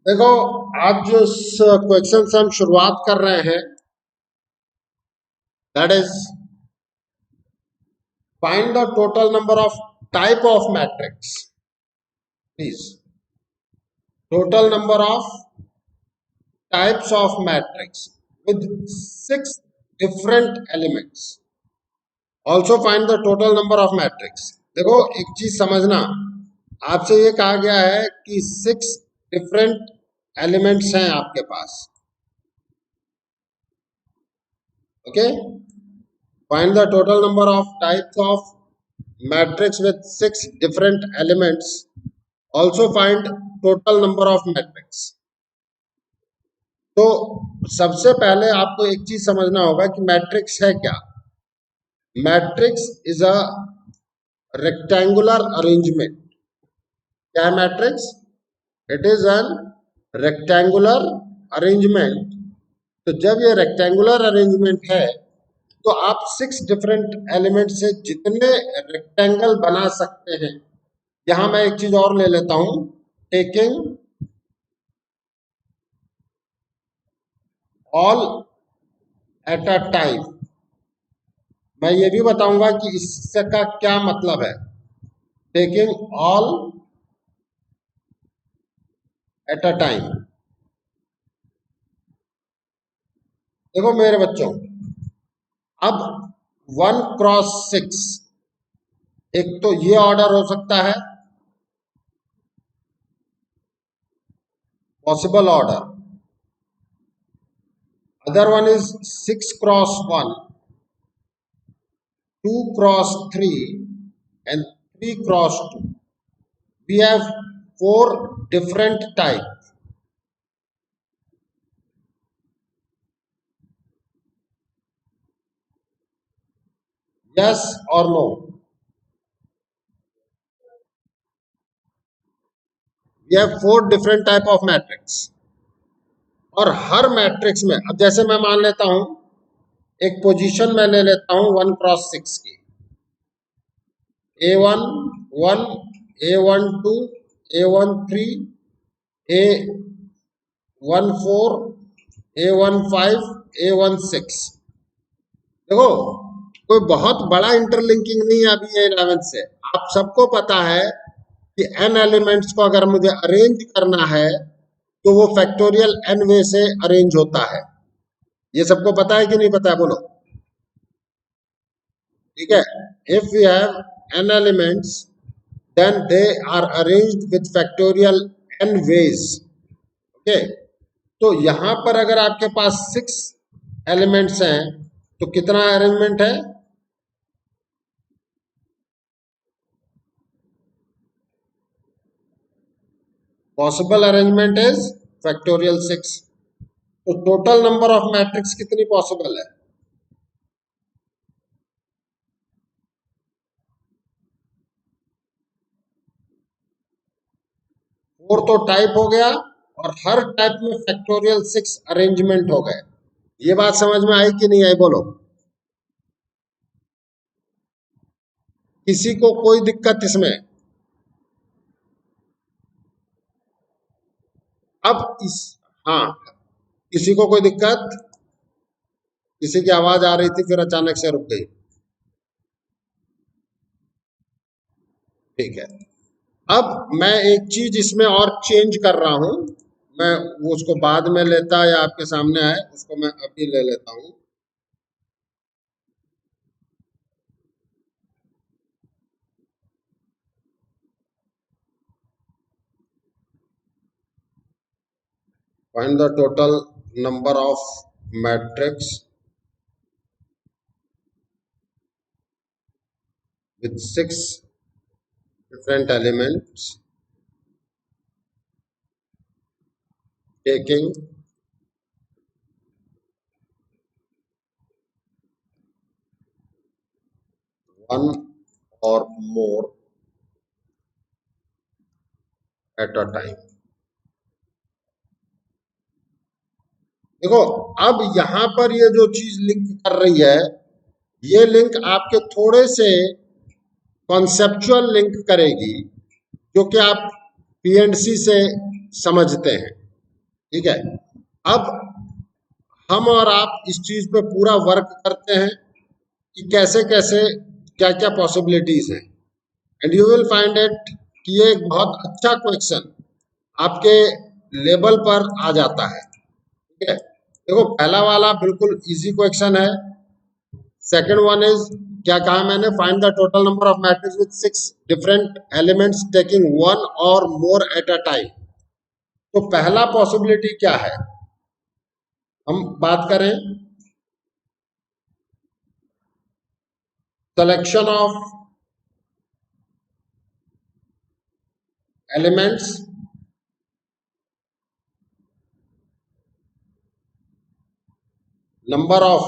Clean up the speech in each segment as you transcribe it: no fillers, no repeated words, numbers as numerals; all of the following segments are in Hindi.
देखो, आज जो क्वेश्चन से हम शुरुआत कर रहे हैं, that is find the total number of type of matrix. Please, total number of types of matrix with 6 different elements. Also find the total number of matrix. देखो, एक चीज समझना, आपसे ये कहा गया है कि 6 डिफरेंट एलिमेंट्स हैं आपके पास। Okay, find the total number of types of matrix with 6 different elements. Also find total number of matrix. तो सबसे पहले आपको एक चीज समझना होगा कि मैट्रिक्स है क्या। Matrix is a rectangular arrangement. क्या है matrix? It is an rectangular arrangement. तो जब ये रेक्टेंगुलर अरेंजमेंट है तो आप 6 डिफरेंट एलिमेंट से जितने रेक्टेंगल बना सकते हैं। यहां मैं एक चीज और ले लेता हूं, taking all at a time. मैं ये भी बताऊंगा कि इसका क्या मतलब है, taking all at a time. देखो मेरे बच्चों, अब 1 क्रॉस 6, एक तो ये ऑर्डर हो सकता है, possible order. Other one is 6 cross 1, 2 cross 3 and 3 cross 2. We have 4 different types. Yes or no? We have 4 different type of matrix. और हर मैट्रिक्स में, अब जैसे मैं मान लेता हूं, एक पोजीशन में ले लेता हूं 1 क्रॉस 6 की, A1 1, A1 2, A1 3, A1 4, A1 5, A1 6। देखो, कोई बहुत बड़ा इंटरलिंकिंग नहीं है अभी ये 11th से। आप सबको पता है कि n एलिमेंट्स को अगर मुझे अरेंज करना है तो वो फैक्टोरियल n वे से अरेंज होता है। ये सबको पता है कि नहीं पता है? बोलो। ठीक है, if we have n elements then they are arranged with factorial n ways. Okay, तो यहां पर अगर आपके पास 6 एलिमेंट्स हैं तो कितना अरेंजमेंट है? Possible arrangement is factorial 6। तो टोटल नंबर ऑफ मैट्रिक्स कितनी पॉसिबल है? 4 तो टाइप हो गया और हर टाइप में फैक्टोरियल 6 अरेंजमेंट हो गए। ये बात समझ में आई कि नहीं आई? बोलो। किसी को कोई दिक्कत इसमें? अब इस, हाँ, किसी को कोई दिक्कत? किसी की आवाज आ रही थी फिर अचानक से रुक गई। ठीक है, अब मैं एक चीज इसमें और चेंज कर रहा हूं। मैं वो उसको बाद में लेता या आपके सामने आए, उसको मैं अभी ले लेता हूं। Find the total number of matrix with 6 different elements, taking one or more at a time. देखो, अब यहां पर ये जो चीज लिंक कर रही है, ये लिंक आपके थोड़े से कॉन्सेप्चुअल लिंक करेगी जो कि आप पीएनसी से समझते हैं। ठीक है। अब हम और आप इस चीज पे पूरा वर्क करते हैं कि कैसे कैसे क्या क्या पॉसिबिलिटीज हैं, and you will find it कि ये एक बहुत अच्छा क्वेश्चन आपके लेवल पर आ जाता है। ठीक है, देखो पहला वाला बिल्कुल इजी क्वेश्चन है। सेकंड वन इज, क्या कहा मैंने, find the total number of matrix with 6 different elements taking one और मोर एट अ टाइम। तो पहला पॉसिबिलिटी क्या है, हम बात करें selection of elements number of,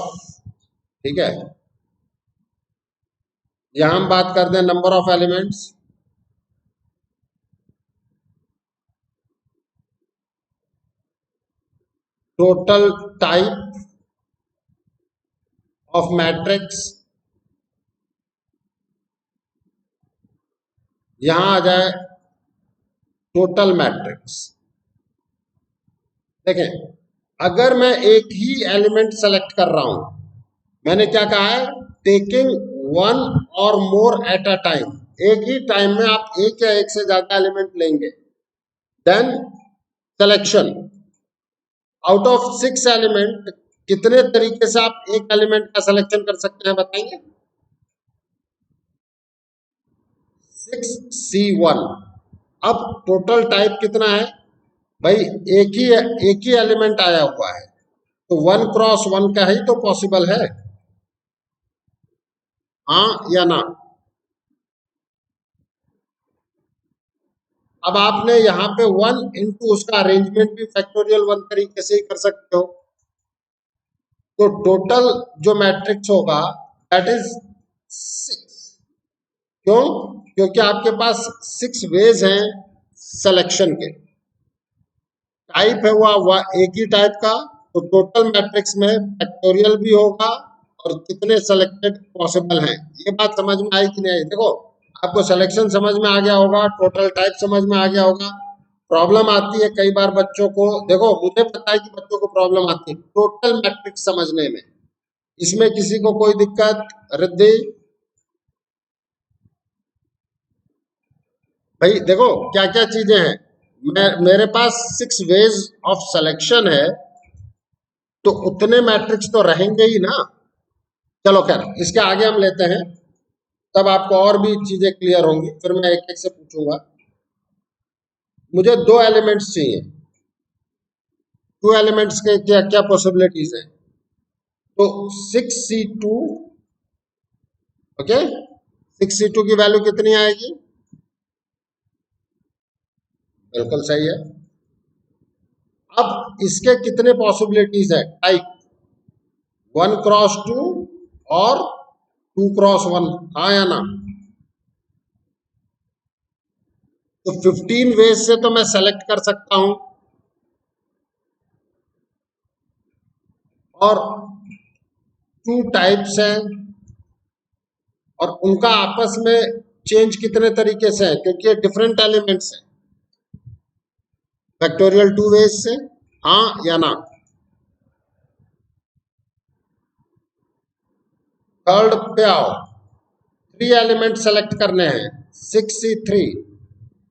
ठीक है, यहां हम बात करते हैं number of elements total type of matrix, यहां आ जाए टोटल मैट्रिक्स। देखें, अगर मैं एक ही एलिमेंट सेलेक्ट कर रहा हूं, मैंने क्या कहा है, टेकिंग वन और मोर एट अ टाइम, एक ही टाइम में आप एक या एक से ज्यादा एलिमेंट लेंगे, then selection out of 6 element, कितने तरीके से आप एक एलिमेंट का सिलेक्शन कर सकते हैं बताएंगे? 6C1। अब टोटल टाइप कितना है भाई, एक ही एलिमेंट आया हुआ है, तो 1 क्रॉस 1 का ही तो पॉसिबल है, हाँ या ना? अब आपने यहाँ पे 1 इंटू उसका अरेंजमेंट भी फैक्टोरियल 1 तरीके से ही कर सकते हो। तो टोटल जो मैट्रिक्स होगा दैट इज 6। क्यों? क्योंकि आपके पास 6 वेज हैं सिलेक्शन के। टाइप है वो एक ही टाइप का, तो टोटल मैट्रिक्स में फैक्टोरियल भी होगा और कितने सेलेक्टेड पॉसिबल हैं। ये बात समझ में आई कि नहीं आई? देखो, आपको सिलेक्शन समझ में आ गया होगा, टोटल टाइप समझ में आ गया होगा। प्रॉब्लम आती है कई बार बच्चों को, देखो मुझे पता है कि बच्चों को प्रॉब्लम आती है टोटल मैट्रिक्स समझने में। इसमें किसी को कोई दिक्कत? रिद्धि भाई, देखो क्या क्या चीजें हैं, मेरे पास 6 वेज ऑफ सिलेक्शन है, तो उतने मैट्रिक्स तो रहेंगे ही ना। चलो खैर, इसके आगे हम लेते हैं, तब आपको और भी चीजें क्लियर होंगी, फिर मैं एक एक से पूछूंगा। मुझे 2 एलिमेंट्स चाहिए, 2 एलिमेंट्स के क्या क्या पॉसिबिलिटीज हैं? तो 6C2, ओके, 6C2 की वैल्यू कितनी आएगी? बिल्कुल सही है। अब इसके कितने पॉसिबिलिटीज है टाइप? 1 क्रॉस 2 और 2 क्रॉस 1, हाँ या ना? तो 15 वेज से तो मैं सेलेक्ट कर सकता हूं, और 2 टाइप्स हैं, और उनका आपस में चेंज कितने तरीके से है, क्योंकि ये डिफरेंट एलिमेंट्स हैं। फैक्टोरियल 2 वेज से, हाँ या ना? थर्ड पे आओ, 3 एलिमेंट सेलेक्ट करने हैं, 6C3,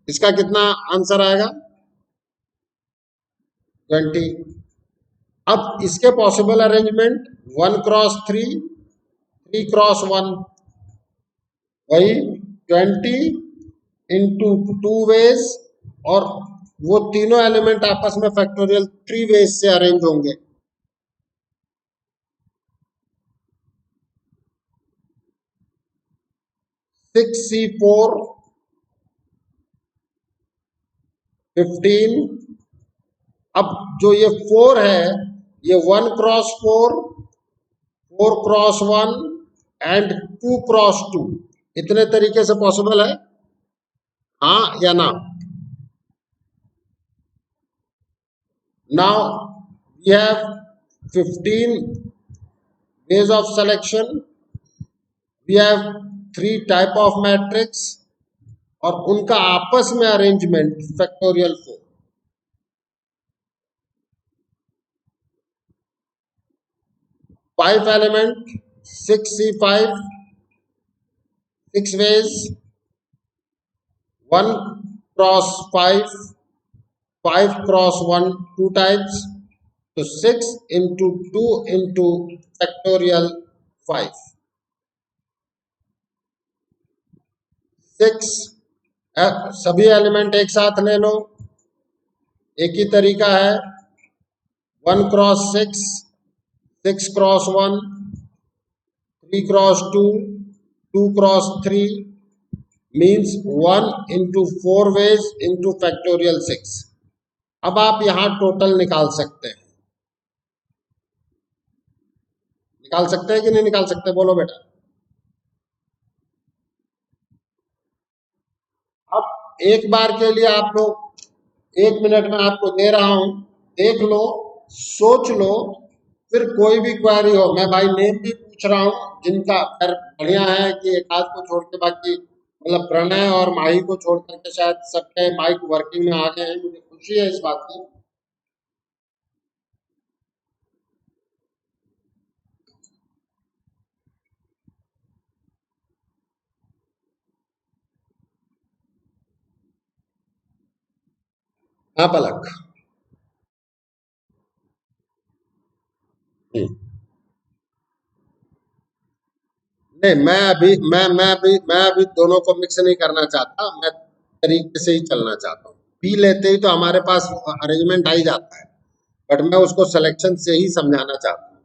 इसका कितना आंसर आएगा? 20। अब इसके पॉसिबल अरेंजमेंट 1 क्रॉस 3, 3 क्रॉस 1, वही 20 इंटू 2 वेज, और वो तीनों एलिमेंट आपस में फैक्टोरियल 3 वेज से अरेंज होंगे। 6C4, 15। अब जो ये 4 है, ये 1 क्रॉस 4, 4 क्रॉस 1 एंड 2 क्रॉस 2, इतने तरीके से पॉसिबल है, हाँ या ना? Now we have 15 ways of selection, we have 3 type of matrix, और उनका आपस में arrangement factorial 4। 5 element, 6C5, 6 ways, 1 cross 5, 5 cross 1, 2 times. So 6 into 2 into factorial 5. 6 सभी एलिमेंट एक साथ ले लो, एक ही तरीका है, 1 cross 6, 6 cross 1, 3 cross 2, 2 cross 3 means 1 into 4 ways into factorial 6. अब आप यहां टोटल निकाल सकते हैं, निकाल सकते हैं कि नहीं निकाल सकते, बोलो बेटा। अब एक बार के लिए आप लोग, 1 मिनट में आपको दे रहा हूं, देख लो, सोच लो, फिर कोई भी क्वेरी हो, मैं भाई नेम भी पूछ रहा हूं जिनका फिर बढ़िया है कि एक आध को छोड़ के बाकी, मतलब प्रणय और माही को छोड़ करके शायद सबके माइक वर्किंग में आ गए हैं, मुझे खुशी है इस बात की। हाँ पलक। नहीं, मैं अभी दोनों को मिक्स नहीं करना चाहता, मैं तरीके से ही चलना चाहता हूँ। पी लेते ही तो हमारे पास अरेंजमेंट आ ही जाता है, बट मैं उसको सिलेक्शन से ही समझाना चाहता हूँ।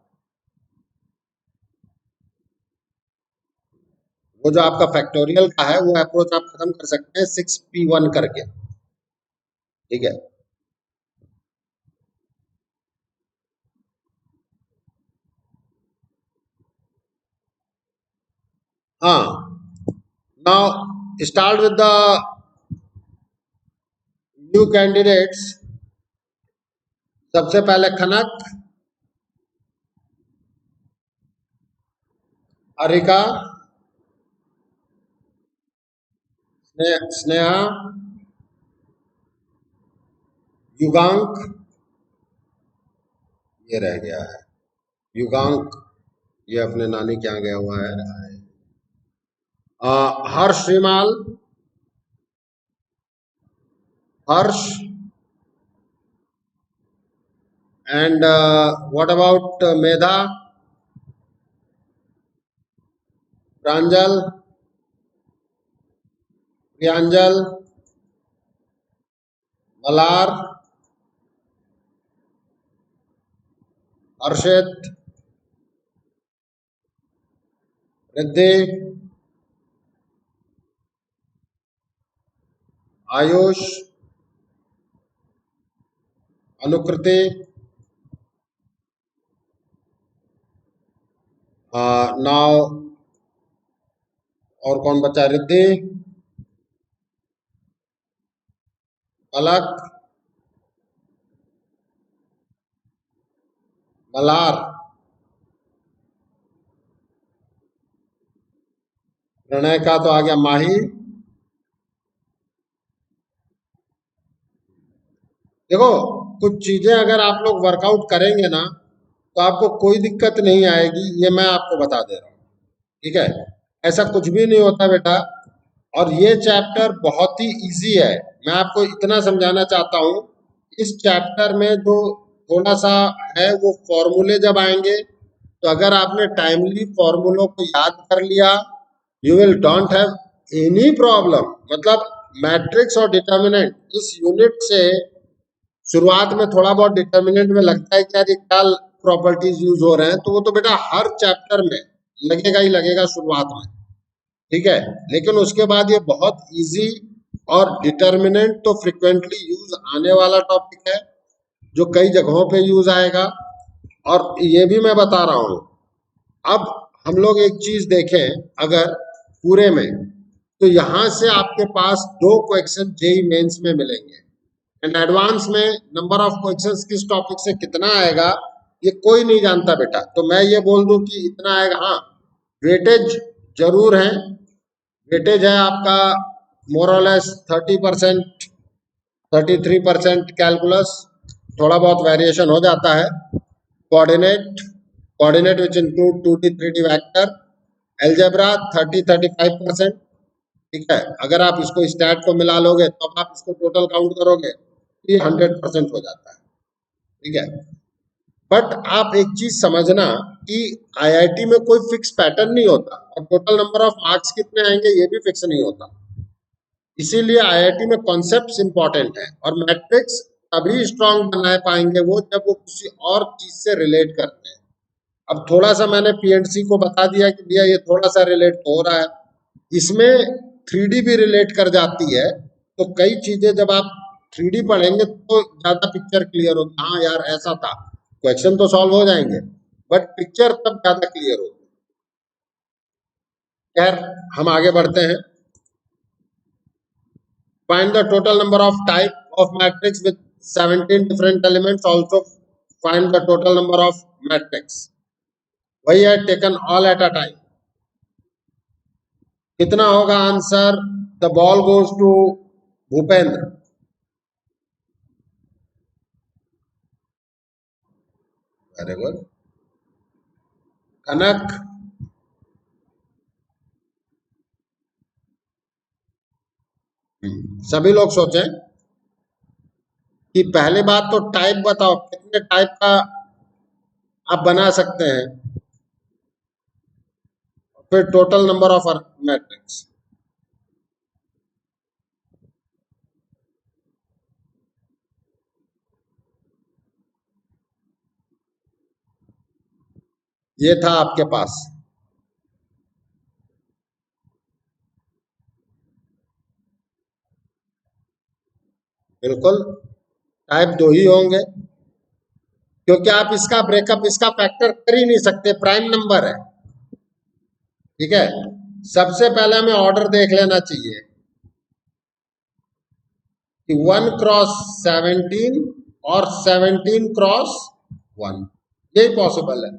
वो जो आपका फैक्टोरियल का है वो अप्रोच आप खत्म कर सकते हैं 6P1 करके, ठीक है। हाँ, now start with the new candidates. सबसे पहले खनक, अरिका, स्नेहा, युगांक, ये रह गया है युगांक, ये अपने नानी के यहाँ गया हुआ है। हर्ष श्रीमाल, हर्ष, एंड व्हाट अबाउट मेधा, प्रांजल, प्रियांजल, मलार, हर्षित, रिद्धि, आयुष, अनुकृति, नाव, और कौन बचा, रिद्धि, पलक, मलार, प्रणय का तो आ गया माही। देखो, कुछ चीजें अगर आप लोग वर्कआउट करेंगे ना तो आपको कोई दिक्कत नहीं आएगी, ये मैं आपको बता दे रहा हूँ, ठीक है। ऐसा कुछ भी नहीं होता बेटा, और ये चैप्टर बहुत ही इजी है। मैं आपको इतना समझाना चाहता हूँ, इस चैप्टर में जो थोड़ा सा है वो फॉर्मूले जब आएंगे तो अगर आपने टाइमली फॉर्मूलों को याद कर लिया, you will don't have any problem. मतलब मैट्रिक्स और डिटर्मिनेंट इस यूनिट से शुरुआत में थोड़ा बहुत डिटर्मिनेंट में लगता है कि यार ये क्या प्रॉपर्टीज यूज हो रहे हैं, तो वो तो बेटा हर चैप्टर में लगेगा ही लगेगा शुरुआत में, ठीक है। लेकिन उसके बाद ये बहुत इजी, और डिटर्मिनेंट तो फ्रिक्वेंटली यूज आने वाला टॉपिक है जो कई जगहों पे यूज आएगा। और ये भी मैं बता रहा हूँ, अब हम लोग एक चीज देखें अगर पूरे में, तो यहां से आपके पास 2 क्वेश्चन जेई मेंस में मिलेंगे, एंड एडवांस में नंबर ऑफ क्वेश्चंस किस टॉपिक से कितना आएगा ये कोई नहीं जानता बेटा। तो मैं ये बोल दूं कि इतना आएगा, हाँ वेटेज जरूर है, वेटेज है आपका मोरलेस 30%, 33% कैलकुलस, थोड़ा बहुत वेरिएशन हो जाता है, coordinate, coordinate which include 2D 3D vector, algebra 30-35%। ठीक है, अगर आप इसको स्टैट को मिला लोगे तो आप इसको टोटल काउंट करोगे तो ये 100% हो जाता है। ठीक है, बट आप एक चीज समझना कि आईआईटी में कोई फिक्स पैटर्न नहीं होता और टोटल नंबर ऑफ मार्क्स कितने आएंगे ये भी फिक्स नहीं होता। इसीलिए आईआईटी में कॉन्सेप्ट्स इंपॉर्टेंट है और मैट्रिक्स तभी स्ट्रांग बना पाएंगे वो जब वो किसी और चीज से रिलेट करते हैं। अब थोड़ा सा मैंने पीएनसी को बता दिया कि भैया ये थोड़ा सा रिलेट हो रहा है, इसमें 3D भी रिलेट कर जाती है, तो कई चीजें जब आप 3D पढ़ेंगे तो ज्यादा पिक्चर क्लियर होगी। हाँ यार ऐसा था, क्वेश्चन तो सॉल्व हो जाएंगे बट पिक्चर तब ज्यादा क्लियर होगी। खैर हम आगे बढ़ते हैं। Find the total number of type of matrix with 17 different elements. Also find the total number of matrix. वही है, taken all at a time. कितना होगा आंसर? The ball goes to Bhupendra. Very good. Kanak. सभी लोग सोचें कि पहले बात तो टाइप बताओ, कितने टाइप का आप बना सकते हैं, फिर टोटल नंबर ऑफ मैट्रिक्स। ये था आपके पास। बिल्कुल, टाइप दो ही होंगे क्योंकि आप इसका ब्रेकअप, इसका फैक्टर कर ही नहीं सकते, प्राइम नंबर है। ठीक है, सबसे पहले हमें ऑर्डर देख लेना चाहिए कि 1 क्रॉस 17 और 17 क्रॉस 1, यही पॉसिबल है।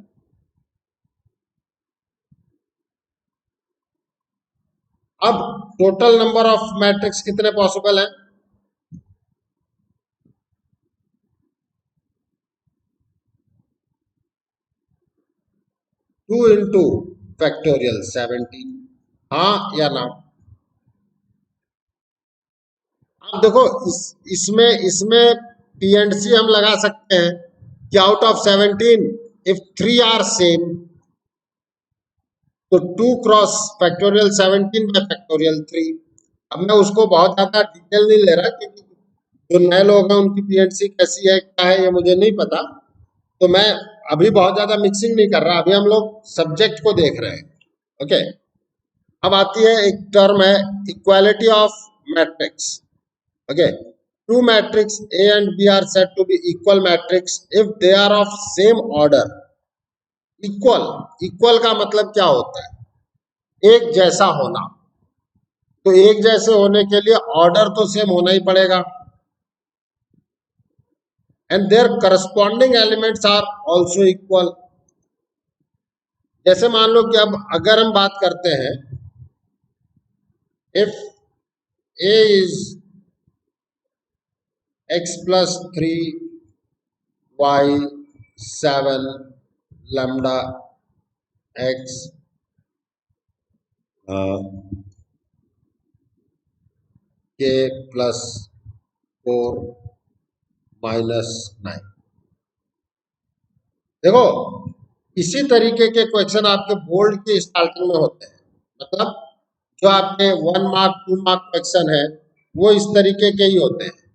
अब टोटल नंबर ऑफ मैट्रिक्स कितने पॉसिबल है? 2 इंटू फैक्टोरियल 17। हाँ या ना? अब देखो इसमें इसमें पी एंड सी हम लगा सकते हैं कि out of 17 if 3 are same तो 2 क्रॉस फैक्टोरियल 17 बाय फैक्टोरियल 3। अब मैं उसको बहुत ज्यादा डिटेल नहीं ले रहा क्योंकि जो नए लोग हैं उनकी पीएनसी कैसी है क्या है ये मुझे नहीं पता, तो मैं अभी बहुत ज्यादा मिक्सिंग नहीं कर रहा, अभी हम लोग सब्जेक्ट को देख रहे हैं। ओके, अब आती है एक टर्म है equality of matrix. Okay, two matrix A and B are said to be equal matrix if they are of same order. Equal, equal का मतलब क्या होता है? एक जैसा होना। तो एक जैसे होने के लिए ऑर्डर तो सेम होना ही पड़ेगा and their corresponding elements are also equal. जैसे मान लो कि अब अगर हम बात करते हैं if A is x plus 3 y 7 lambda x k plus 4 minus 9। देखो इसी तरीके के क्वेश्चन आपके बोर्ड के स्टार्टिंग में होते हैं, मतलब जो आपके 1 मार्क 2 मार्क क्वेश्चन है वो इस तरीके के ही होते हैं।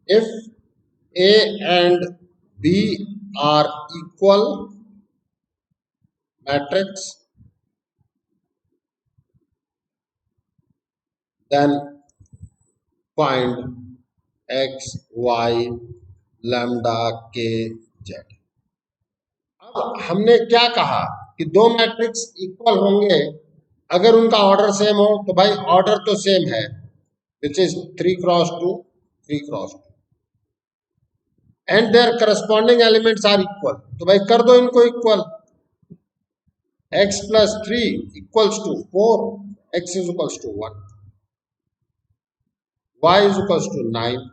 If A and B are equal matrix, then find x, y, lambda, k, z। अब हमने क्या कहा कि दो मैट्रिक्स इक्वल होंगे अगर उनका ऑर्डर सेम हो, तो भाई ऑर्डर तो सेम है, which is 3 cross 2 3 cross 2। And their corresponding elements are equal, तो भाई कर दो इनको equal. x plus 3 equals to 4, x is equals to 1, y is equals to 9,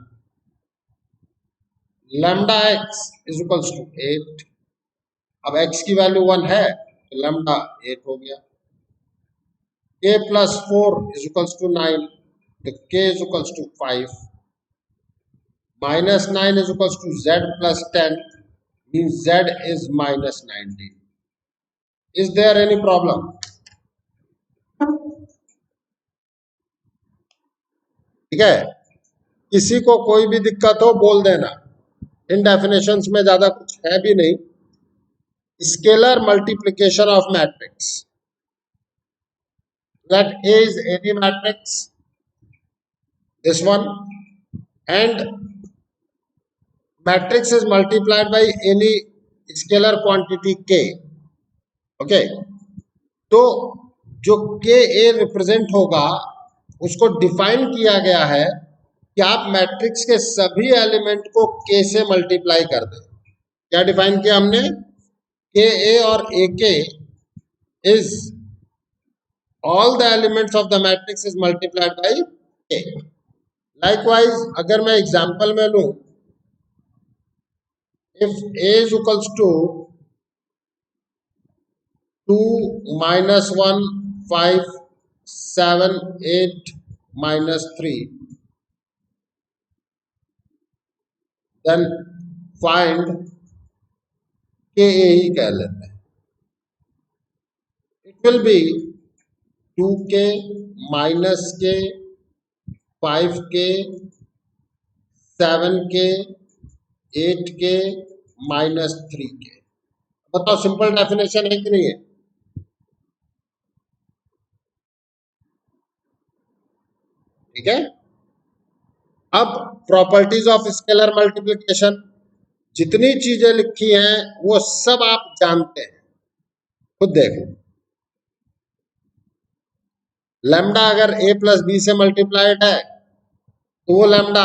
lambda x is equals to 8। अब x की वैल्यू 1 है तो lambda 8 हो गया। k plus 4 is equals to 9, तो k is equals to 5, minus 9 is equals to z plus 10, means z is minus 19। Is there any problem? ठीक है, किसी को कोई भी दिक्कत हो बोल देना, इन डेफिनेशंस में ज्यादा कुछ है भी नहीं। Scalar multiplication of matrix, let A is any matrix, this one, and matrix is multiplied by any scalar quantity k, okay। तो जो के ए रिप्रेजेंट होगा उसको डिफाइन किया गया है कि आप मैट्रिक्स के सभी एलिमेंट को के से मल्टीप्लाई कर दें। क्या डिफाइन किया हमने? के ए और A k is all the elements of the matrix is multiplied by k. Likewise अगर मैं एग्जांपल में लूं, if A is equals to 2 minus 1 5 7 8 minus 3, then find के ए ही कह लेते हैं। It will B 2k minus k 5k 7k 8k minus 3k। बताओ सिंपल डेफिनेशन है कि नहीं है? ठीक है। अब प्रॉपर्टीज ऑफ स्केलर मल्टीप्लिकेशन, जितनी चीजें लिखी हैं वो सब आप जानते हैं, खुद देखो। लैम्डा अगर a प्लस बी से मल्टीप्लाइड है तो वो लैम्डा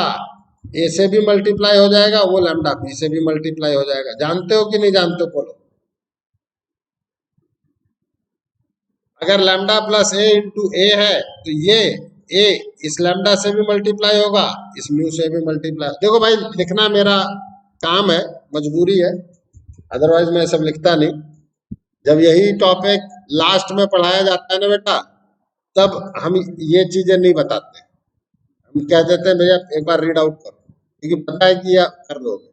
a से भी मल्टीप्लाई हो जाएगा, वो लैम्डा b से भी मल्टीप्लाई हो जाएगा। जानते हो कि नहीं जानते हो? बोलो। अगर लैम्डा प्लस a इंटू ए है तो ये a इस लैम्डा से भी मल्टीप्लाई होगा, इस म्यू से भी मल्टीप्लाई। देखो भाई, लिखना मेरा काम है, मजबूरी है, अदरवाइज मैं सब लिखता नहीं। जब यही टॉपिक लास्ट में पढ़ाया जाता है ना बेटा, तब हम ये चीजें नहीं बताते, हम कह देते हैं भैया एक बार रीड आउट करो, क्योंकि पता है कि आप कर लोगे।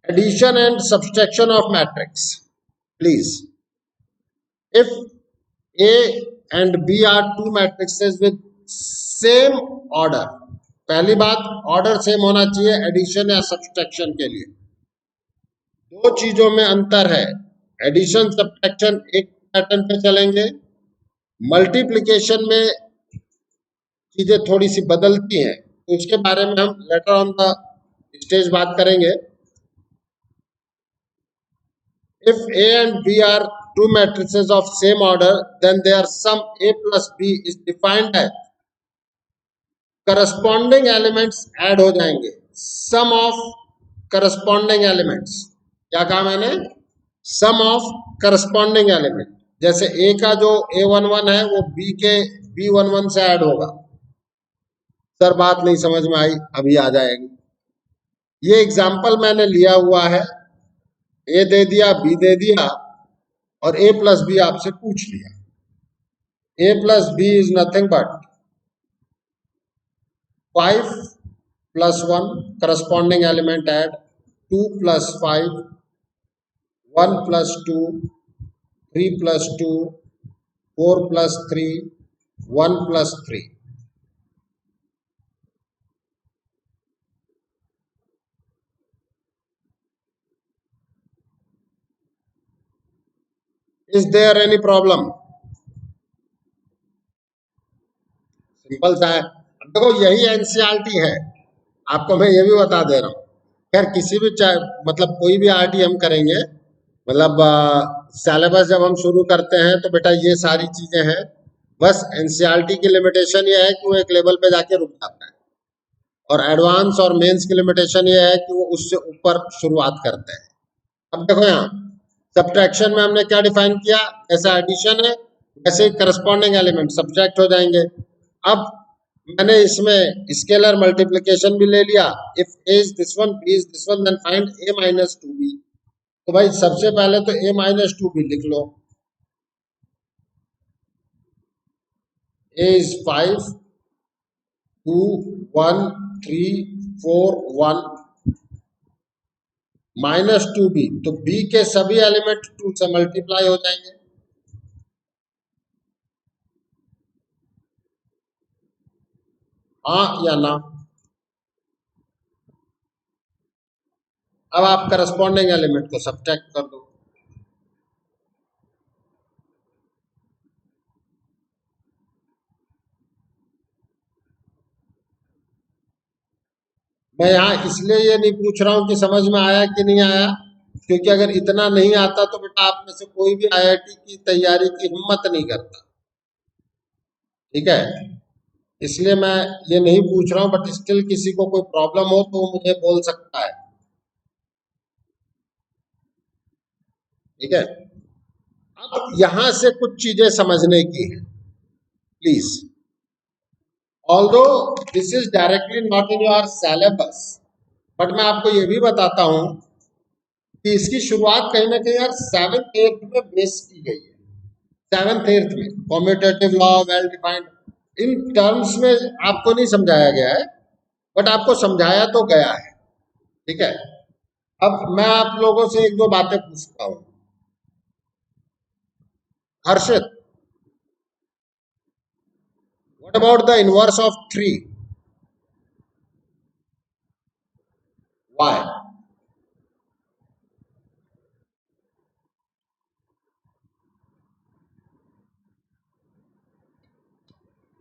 Addition and subtraction of matrix, please. If A and B are two matrices with same order, पहली बात ऑर्डर सेम होना चाहिए एडिशन या सब्सट्रैक्शन के लिए। दो चीजों में अंतर है, एडिशन सब्सट्रैक्शन एक पैटर्न पे चलेंगे, मल्टीप्लिकेशन में चीजें थोड़ी सी बदलती हैं, तो उसके बारे में हम लेटर ऑन द स्टेज बात करेंगे। If A and B are two matrices of same order, then their sum A plus B is defined as corresponding elements add हो जाएंगे, sum of corresponding elements। क्या कहा मैंने? sum of corresponding element। जैसे A का जो A11 है वो B के B11 से ऐड होगा। सर बात नहीं समझ में आई, अभी आ जाएगी। ये एग्जाम्पल मैंने लिया हुआ है, ए दे दिया, बी दे दिया और ए प्लस बी आपसे पूछ लिया। A plus B is nothing but 5 plus 1 corresponding element add, 2 plus 5, 1 plus 2, 3 plus 2, 4 plus 3, 1 plus 3। Is there any problem? Simple सा है। अब देखो यही एनसीईआरटी है, आपको मैं ये भी बता दे रहा हूँ। खैर किसी भी मतलब कोई भी आरटी हम करेंगे, मतलब सिलेबस जब हम शुरू करते हैं तो बेटा ये सारी चीजें हैं। बस एनसीईआरटी की लिमिटेशन ये है कि वो एक लेवल पे जाके रुक जाता है, और एडवांस और मेंस की लिमिटेशन ये है कि वो उससे ऊपर शुरुआत करते हैं। अब देखो यहाँ सब्ट्रैक्शन में हमने क्या डिफाइन किया, जैसा एडिशन है वैसे ही करस्पॉन्डिंग एलिमेंट सब्ट्रैक्ट हो जाएंगे। अब मैंने इसमें स्केलर मल्टीप्लिकेशन भी ले लिया, if A is this one B is this one then find A minus two B. तो भाई सबसे पहले तो ए माइनस टू बी लिख लो। ए इज 5 2 1 3 4 1 माइनस टू बी, तो बी के सभी एलिमेंट टू से मल्टीप्लाई हो जाएंगे। हाँ या ना? अब आप करस्पॉन्डिंग एलिमेंट को सब्ट्रैक्ट कर दो। मैं यहाँ इसलिए ये नहीं पूछ रहा हूँ कि समझ में आया कि नहीं आया, क्योंकि अगर इतना नहीं आता तो बेटा आप में से कोई भी आईआईटी की तैयारी की हिम्मत नहीं करता। ठीक है, इसलिए मैं ये नहीं पूछ रहा हूँ, बट स्टिल किसी को कोई प्रॉब्लम हो तो मुझे बोल सकता है। ठीक है, अब यहां से कुछ चीजें समझने की है please. Although this is directly not in your syllabus, but मैं आपको ये भी बताता हूं कि इसकी शुरुआत कहीं ना कहीं यार 7th 8th में बेस की गई है। 7th 8th में commutative law, well defined, in terms में आपको नहीं समझाया गया है, बट आपको समझाया तो गया है। ठीक है, अब मैं आप लोगों से एक दो बातें पूछता हूं। Harshit, what about the inverse of 3? Why?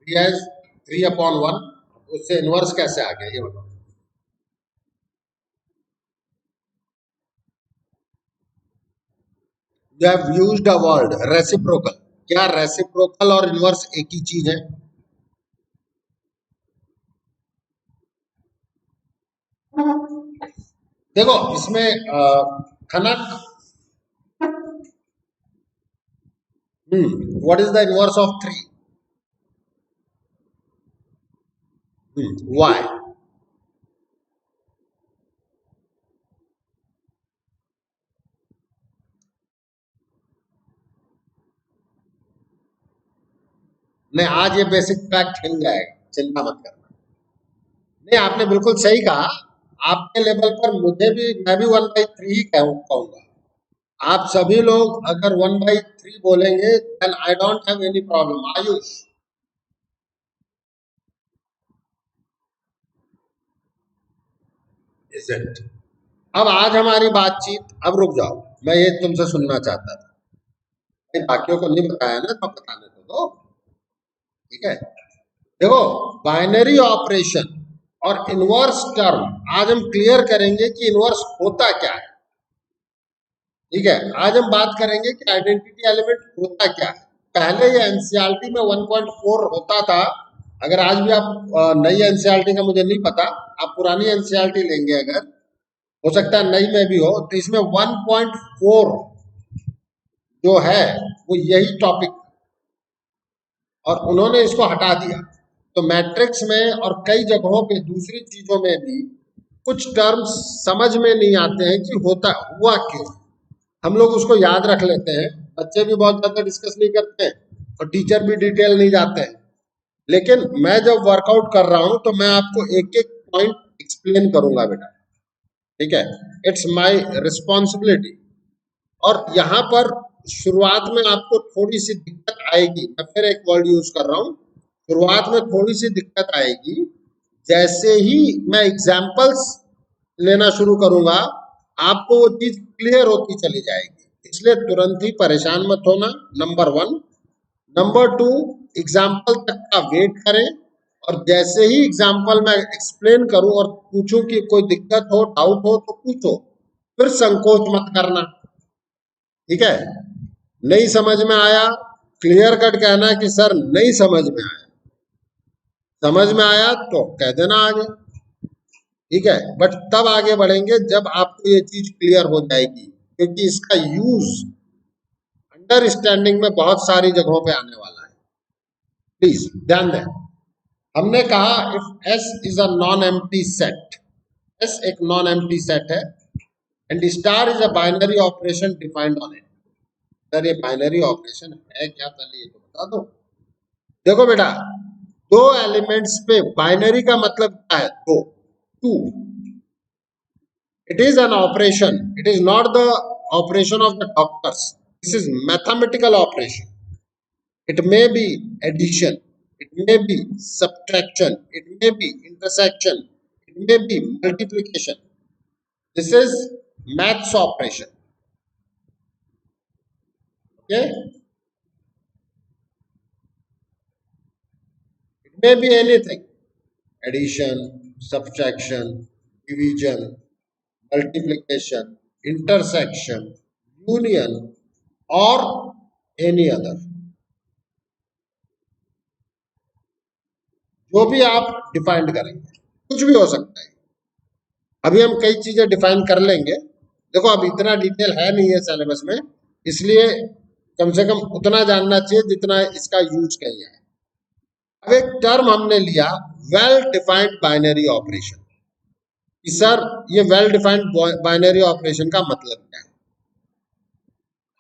3/1, उससे इनवर्स कैसे आ गया ये बताओ। You have used a word reciprocal. क्या रेसिप्रोकल और इनवर्स एक ही चीज है? देखो इसमें Khanak, what is the inverse of 3? Why? नहीं, आज ये बेसिक फैक्ट हिल जाएगा, चिंता मत करना। नहीं, आपने बिल्कुल सही कहा। आपके लेवल पर मुझे भी, मैं भी 1/3 ही कहूंगा। आप सभी लोग अगर 1/3 बोलेंगे then I don't have any problem. Ayush, is it? अब आज हमारी बातचीत, अब रुक जाओ, मैं ये तुमसे सुनना चाहता था। बाकियों को नहीं बताया ना, तो बताने तो दो। ठीक है, देखो बाइनरी ऑपरेशन और इनवर्स टर्म आज हम क्लियर करेंगे कि इनवर्स होता क्या है। ठीक है, आज हम बात करेंगे कि आइडेंटिटी एलिमेंट होता क्या है। पहले ये एनसीईआरटी में 1.4 होता था। अगर आज भी आप नई एनसीईआरटी का मुझे नहीं पता, आप पुरानी एनसीईआरटी लेंगे, अगर हो सकता है नई में भी हो, तो इसमें 1.4 जो है वो यही टॉपिक, और उन्होंने इसको हटा दिया। तो मैट्रिक्स में और कई जगहों पे दूसरी चीजों में भी कुछ टर्म्स समझ में नहीं आते हैं कि होता हुआ क्यों। हम लोग उसको याद रख लेते हैं, बच्चे भी बहुत ज्यादा डिस्कस नहीं करते हैं और टीचर भी डिटेल नहीं जाते हैं। लेकिन मैं जब वर्कआउट कर रहा हूं तो मैं आपको एक एक पॉइंट एक्सप्लेन करूंगा बेटा। ठीक है, इट्स माय रिस्पॉन्सिबिलिटी। और यहाँ पर शुरुआत में आपको थोड़ी सी दिक्कत आएगी, मैं फिर एक वर्ड यूज कर रहा हूँ, शुरुआत में थोड़ी सी दिक्कत आएगी। जैसे ही मैं एग्जाम्पल्स लेना शुरू करूंगा आपको वो चीज क्लियर होती चली जाएगी, इसलिए तुरंत ही परेशान मत होना, नंबर 1। नंबर 2, एग्जाम्पल तक का वेट करें, और जैसे ही एग्जाम्पल मैं एक्सप्लेन करूं और पूछूं कि कोई दिक्कत हो, डाउट हो तो पूछो, फिर संकोच मत करना। ठीक है, नहीं समझ में आया क्लियर कट कहना कि सर नहीं समझ में आया। समझ में आया तो कह देना आगे। ठीक है, बट तब आगे बढ़ेंगे जब आपको ये चीज क्लियर हो जाएगी, क्योंकि इसका यूज अंडरस्टैंडिंग में बहुत सारी जगहों पे आने वाला है। प्लीज ध्यान दें। हमने कहा if S is a non empty set, S एक नॉन एम्प्टी सेट है, and star is a binary operation defined on it. Sir ये बाइनरी ऑपरेशन है क्या, पहले ये तो बता दो। देखो बेटा, दो एलिमेंट्स पे बाइनरी का मतलब क्या है? दो, to. It is an operation. It is not the operation of the doctors. This is mathematical operation. It may be addition. It may be subtraction. It may be intersection. It may be multiplication. This is maths operation. Okay? It may be anything. Addition, subtraction, division, multiplication, intersection, union, or any other. जो भी आप डिफाइन करेंगे, कुछ भी हो सकता है। अभी हम कई चीजें डिफाइन कर लेंगे। देखो अब इतना डिटेल है नहीं है सिलेबस में, इसलिए कम से कम उतना जानना चाहिए जितना इसका यूज किया है। अब एक टर्म हमने लिया, well defined binary operation. Sir ये वेल डिफाइंड बाइनरी ऑपरेशन का मतलब क्या है?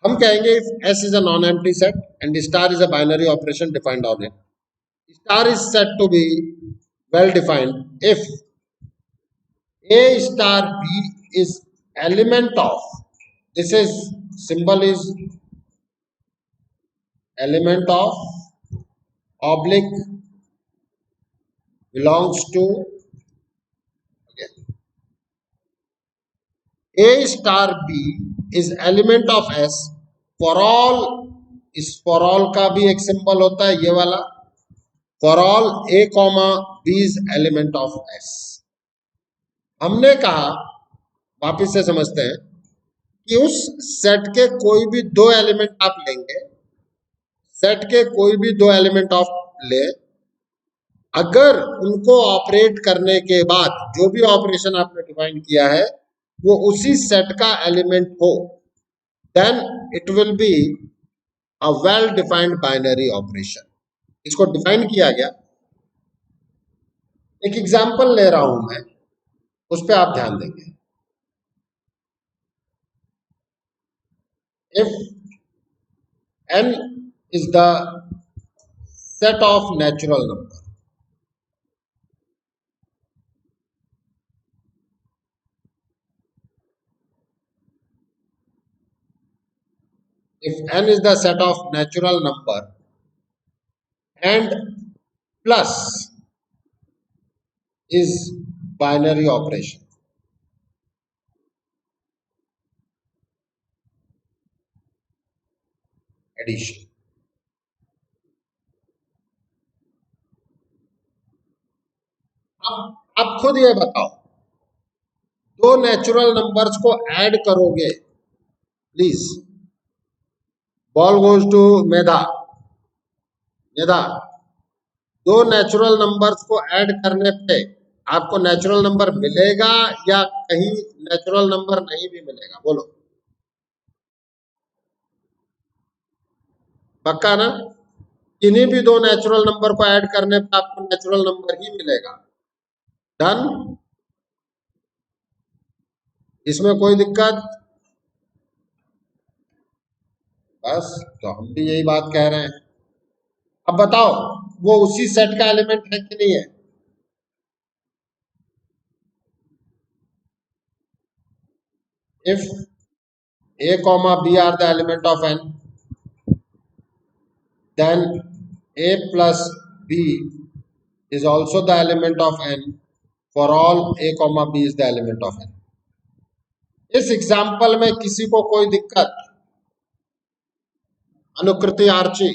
हम कहेंगे if S is a non empty set and star is a binary operation defined on it, star is set to be well defined if A star B is element of, this is symbol is element of oblique belongs to, okay, A star B is element of S for all, इस for all का भी एक सिंबल होता है ये वाला, for all A comma B is element of S। हमने कहा, वापिस से समझते हैं कि उस सेट के कोई भी दो एलिमेंट आप लेंगे, सेट के कोई भी दो एलिमेंट ऑफ ले, अगर उनको ऑपरेट करने के बाद जो भी ऑपरेशन आपने डिफाइन किया है वो उसी सेट का एलिमेंट हो, then it will be a well defined binary operation. इसको डिफाइन किया गया, एक एग्जांपल ले रहा हूं मैं, उस पर आप ध्यान देंगे। If n is the set of natural number, if n is the set of natural number and plus is binary operation, addition। अब आप खुद ये बताओ, दो नेचुरल नंबर्स को ऐड करोगे, प्लीज, बॉल गोज टू मेधा। मेधा, दो नेचुरल नंबर्स को ऐड करने पे आपको नेचुरल नंबर मिलेगा या कहीं नेचुरल नंबर नहीं भी मिलेगा? बोलो, पक्का ना? किन्हीं भी दो नेचुरल नंबर को ऐड करने पे आपको नेचुरल नंबर ही मिलेगा। डन? इसमें कोई दिक्कत? बस, तो हम भी यही बात कह रहे हैं। अब बताओ वो उसी सेट का एलिमेंट है कि नहीं है? if A comma B are the element of n, then A plus B is also the element of n for all A comma B is the element of n। इस एग्जाम्पल में किसी को कोई दिक्कत? अनुकृति आर्ची,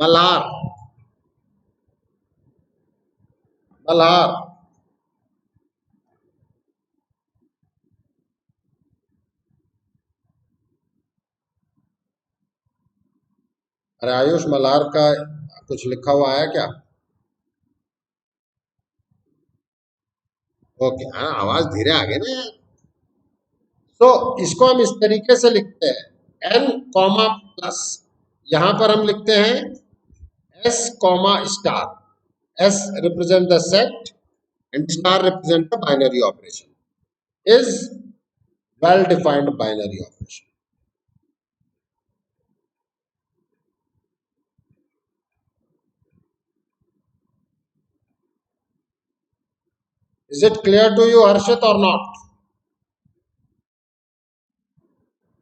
मल्हार, मल्हार, अरे आयुष, मल्हार का कुछ लिखा हुआ है क्या? ओके, हाँ आवाज धीरे आ गई ना यार। तो इसको हम इस तरीके से लिखते हैं, एन कॉमा प्लस, यहां पर हम लिखते हैं S comma star. S represent the set and star represent the binary operation, is well defined binary operation. Is it clear to you Harshit और नॉट?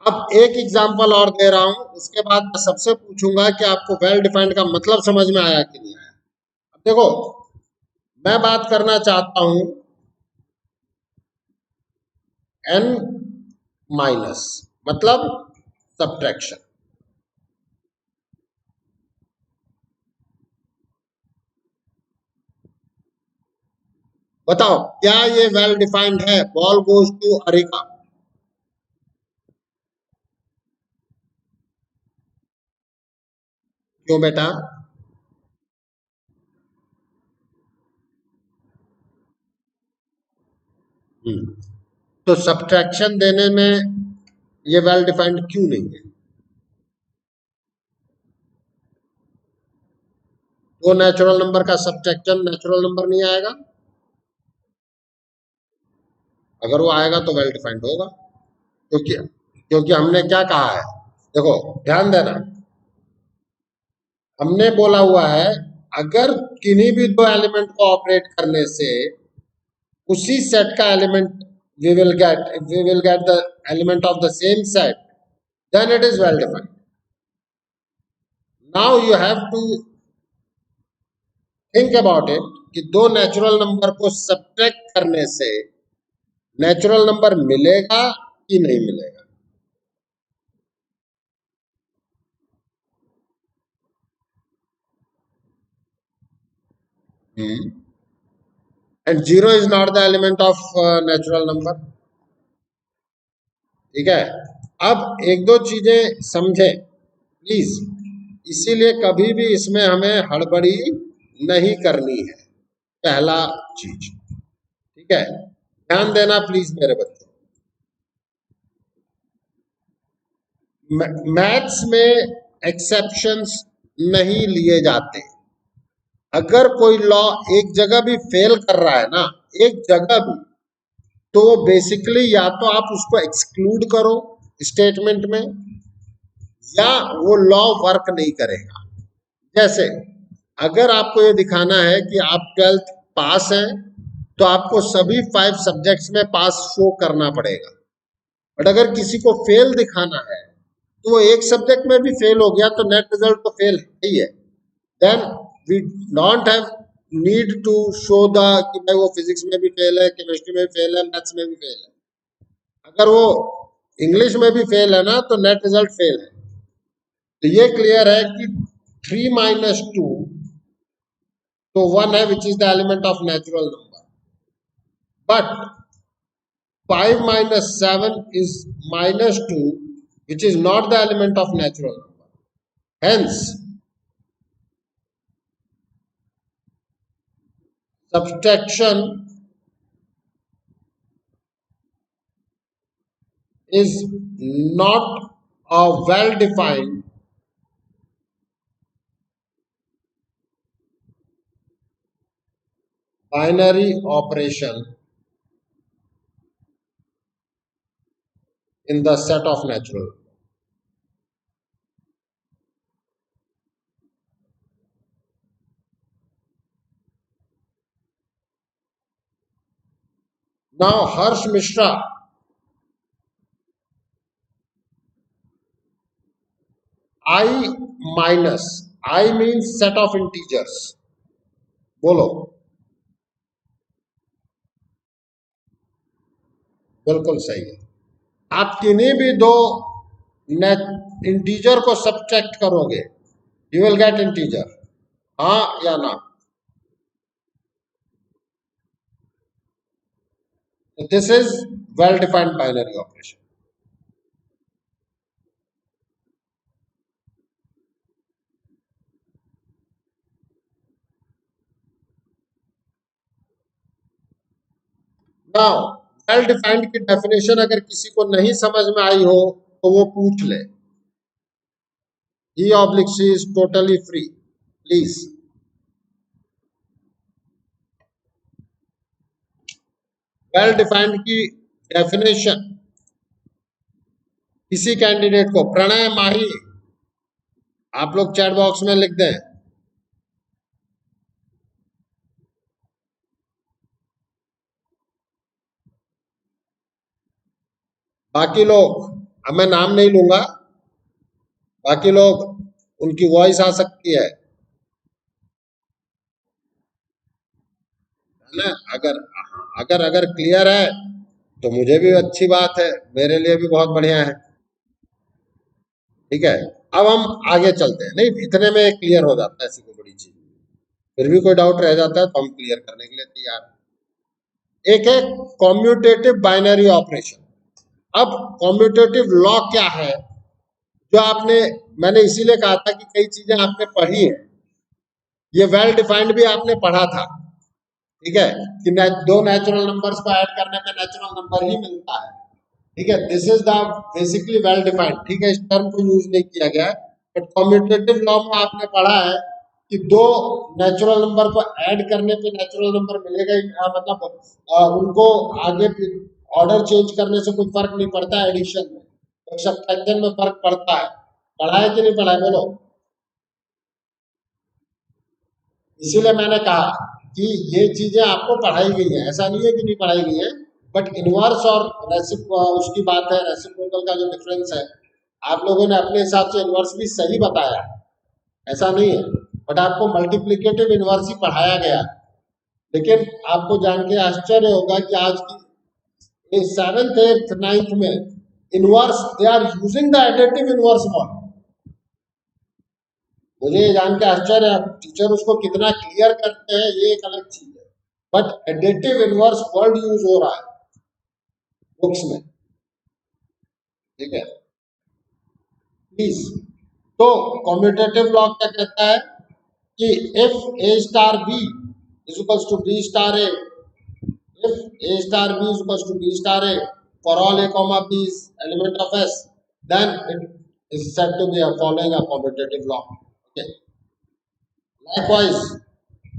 अब एक एग्जांपल और दे रहा हूं, उसके बाद मैं सबसे पूछूंगा कि आपको वेल डिफाइंड का मतलब समझ में आया कि नहीं आया। अब देखो, मैं बात करना चाहता हूं एन माइनस, मतलब सब्ट्रैक्शन। बताओ क्या ये वेल डिफाइंड है? बॉल गोज टू अरिका। क्यों बेटा? तो सब्ट्रैक्शन देने में ये वेल डिफाइंड क्यों नहीं है? वो नेचुरल नंबर का सब्ट्रैक्शन नेचुरल नंबर नहीं आएगा? अगर वो आएगा तो वेल डिफाइंड होगा, क्योंकि क्योंकि हमने क्या कहा है, देखो ध्यान देना, हमने बोला हुआ है अगर किन्हीं भी दो एलिमेंट को ऑपरेट करने से उसी सेट का element we will get the element of the same set, then it is well defined. Now you have to think about it कि दो नेचुरल नंबर को सब्ट्रैक्ट करने से नेचुरल नंबर मिलेगा कि नहीं मिलेगा? And zero is not the element of natural number. ठीक है, अब एक दो चीजें समझे प्लीज, इसीलिए कभी भी इसमें हमें हड़बड़ी नहीं करनी है, पहला चीज। ठीक है, ध्यान देना प्लीज मेरे बच्चों। मैथ्स में एक्सेप्शंस नहीं लिए जाते। अगर कोई लॉ एक जगह भी फेल कर रहा है ना, एक जगह भी, तो बेसिकली या तो आप उसको एक्सक्लूड करो स्टेटमेंट में, या वो लॉ वर्क नहीं करेगा। जैसे अगर आपको ये दिखाना है कि आप 12th पास हैं, तो आपको सभी 5 सब्जेक्ट्स में पास शो करना पड़ेगा। बट अगर किसी को फेल दिखाना है, तो वो एक सब्जेक्ट में भी फेल हो गया तो नेट रिजल्ट तो फेल ही है। Then we don't have need to show the कि भाई वो फिजिक्स में भी फेल है, केमिस्ट्री में भी फेल है, मैथ्स में भी फेल है। अगर वो इंग्लिश में भी फेल है ना, तो नेट रिजल्ट फेल है। तो ये क्लियर है कि 3 - 2 तो 1 है, which is the element of natural number. But 5 - 7 is -2, which is not the element of natural number. Hence, subtraction is not a well-defined binary operation in the set of natural. Now, Harsh Mishra, I minus, I means set of integers. बोलो। बिल्कुल सही है। आप किन्हीं भी दो इंटीजर को सब्ट्रैक्ट करोगे, यू विल गेट इंटीजर, हाँ या ना? This is well defined binary operation. Now well defined की डेफिनेशन अगर किसी को नहीं समझ में आई हो तो वो पूछ ले. He oblique she is totally free, please. Well defined की डेफिनेशन किसी कैंडिडेट को, प्रणय माही, आप लोग चैट बॉक्स में लिख दें. बाकी लोग, अब मैं नाम नहीं लूंगा, बाकी लोग उनकी वॉइस आ सकती है ना. अगर अगर अगर क्लियर है तो मुझे भी अच्छी बात है, मेरे लिए भी बहुत बढ़िया है. ठीक है, अब हम आगे चलते हैं. नहीं, इतने में क्लियर हो जाता है, ऐसी कोई बड़ी चीज. फिर भी कोई डाउट रह जाता है तो हम क्लियर करने के लिए तैयार हैं. एक है कॉम्यूटेटिव बाइनरी ऑपरेशन. अब कॉम्यूटेटिव लॉ क्या है, जो आपने, मैंने इसीलिए कहा था कि कई चीजें आपने पढ़ी है. ये वेल डिफाइंड भी आपने पढ़ा था. ठीक है, कि दो नेचुरल नंबर्स को ऐड करने पे नेचुरल नंबर ही मिलता है. ठीक है, this is the basically well defined. ठीक है, इस टर्म को यूज नहीं किया गया है, बट कॉम्यूटेटिव लॉ में आपने पढ़ा है कि दो नेचुरल नंबर को ऐड करने पे नेचुरल नंबर मिलेगा ही. मतलब उनको आगे ऑर्डर चेंज करने से कोई फर्क नहीं पड़ता एडिशन में, तो सब्ट्रैक्शन में फर्क पड़ता है. पढ़ा है कि नहीं पढ़ा है, बोलो. इसीलिए मैंने कहा कि ये चीजें आपको पढ़ाई गई है, ऐसा नहीं है कि नहीं पढ़ाई गई है. बट इनवर्स और उसकी बात है, रेसिप्रोकल का जो डिफरेंस है, आप लोगों ने अपने हिसाब से इनवर्स भी सही बताया, ऐसा नहीं है. बट आपको मल्टीप्लिकेटिव इनवर्स ही पढ़ाया गया. लेकिन आपको जान के आश्चर्य होगा कि आज की सेवेंथ एट्थ नाइन्थ में inverse, they are using the additive inverse model. मुझे ये जान के आश्चर्य है, टीचर उसको कितना क्लियर करते हैं ये एक अलग चीज है, but additive inverse word use हो रहा है बुक्स में. ठीक है, प्लीज. तो कॉम्यूटेटिव लॉ क्या कहता है कि if A star B is equals to B star A, if a star b is equals to b star a for all a comma b is element of s, then it is said to be a following a commutative law. Okay, likewise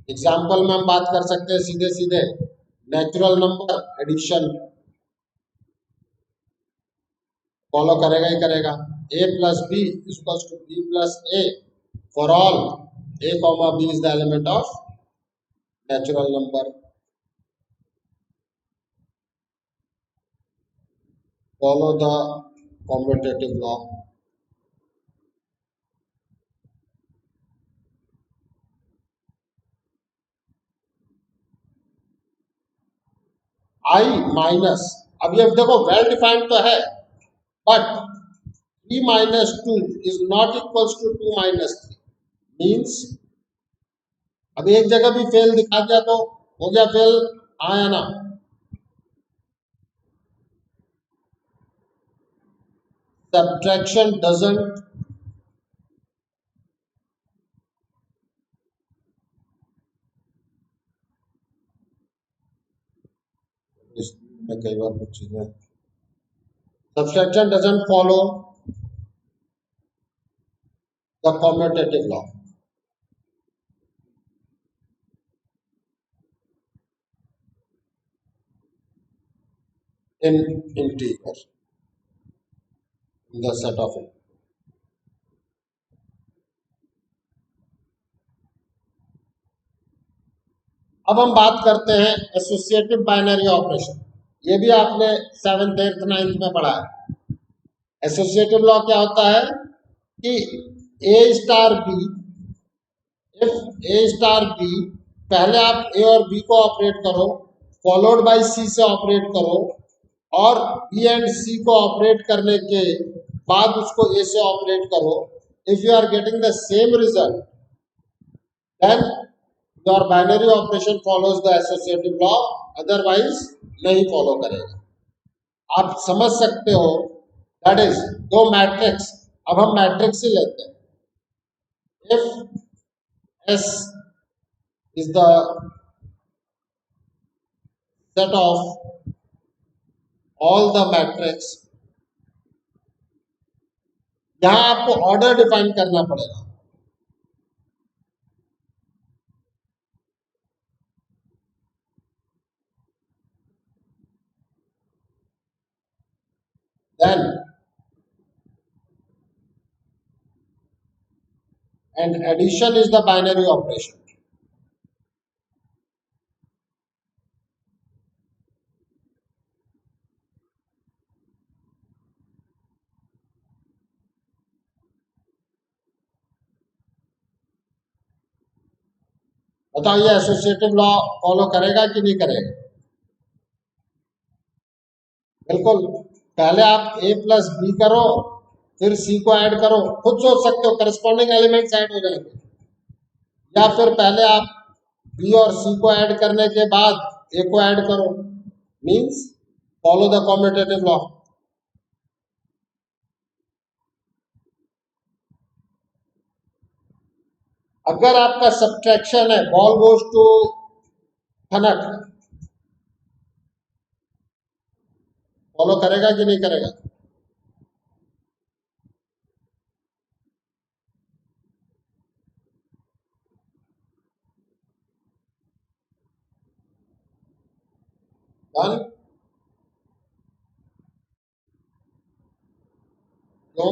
example में हम बात कर सकते हैं सीधे सीधे. नेचुरल नंबर एडिशन फॉलो करेगा ही करेगा. a plus B is equals to b plus a for all a comma b is the element of natural number. Follow the commutative law. I minus, अब ये देखो वेल डिफाइंड तो है, but 3 minus 2 is not equals to 2 minus 3 means, अब एक जगह भी फेल दिखा दिया तो हो गया फेल, आया ना. सब्ट्रैक्शन डजंट, इसमें कई बार कुछ चीजें, subtraction doesn't follow the commutative law. In integer, in the set of it. अब हम बात करते हैं एसोसिएटिव बाइनरी ऑपरेशन. ये भी आपने सेवेंथ एट्थ नाइन्थ में पढ़ा है. एसोसिएटिव लॉ क्या होता है कि A star B, if A star B, पहले आप ए और बी को ऑपरेट करो, फॉलोड बाय सी से ऑपरेट करो, और बी एंड सी को ऑपरेट करने के बाद उसको ए से ऑपरेट करो. If you are getting the same result, then your binary operation follows the associative law, otherwise नहीं फॉलो करेगा. आप समझ सकते हो. दैट इज दो मैट्रिक्स, अब हम मैट्रिक्स ही लेते हैं. If S is the set of all the matrix, यहां आपको ऑर्डर डिफाइन करना पड़ेगा। Then and addition is the binary operation. बताइए एसोसिएटिव लॉ फॉलो करेगा कि नहीं करेगा? बिल्कुल। पहले आप a प्लस बी करो, फिर c को ऐड करो। खुद सोच सकते हो, करस्पॉन्डिंग एलिमेंट्स ऐड हो जाएंगे। या फिर पहले आप b और c को ऐड करने के बाद a को ऐड करो। Means follow the commutative law. अगर आपका सब्ट्रैक्शन है, ball goes to Khanak, follow करेगा कि नहीं करेगा? डन? क्यों?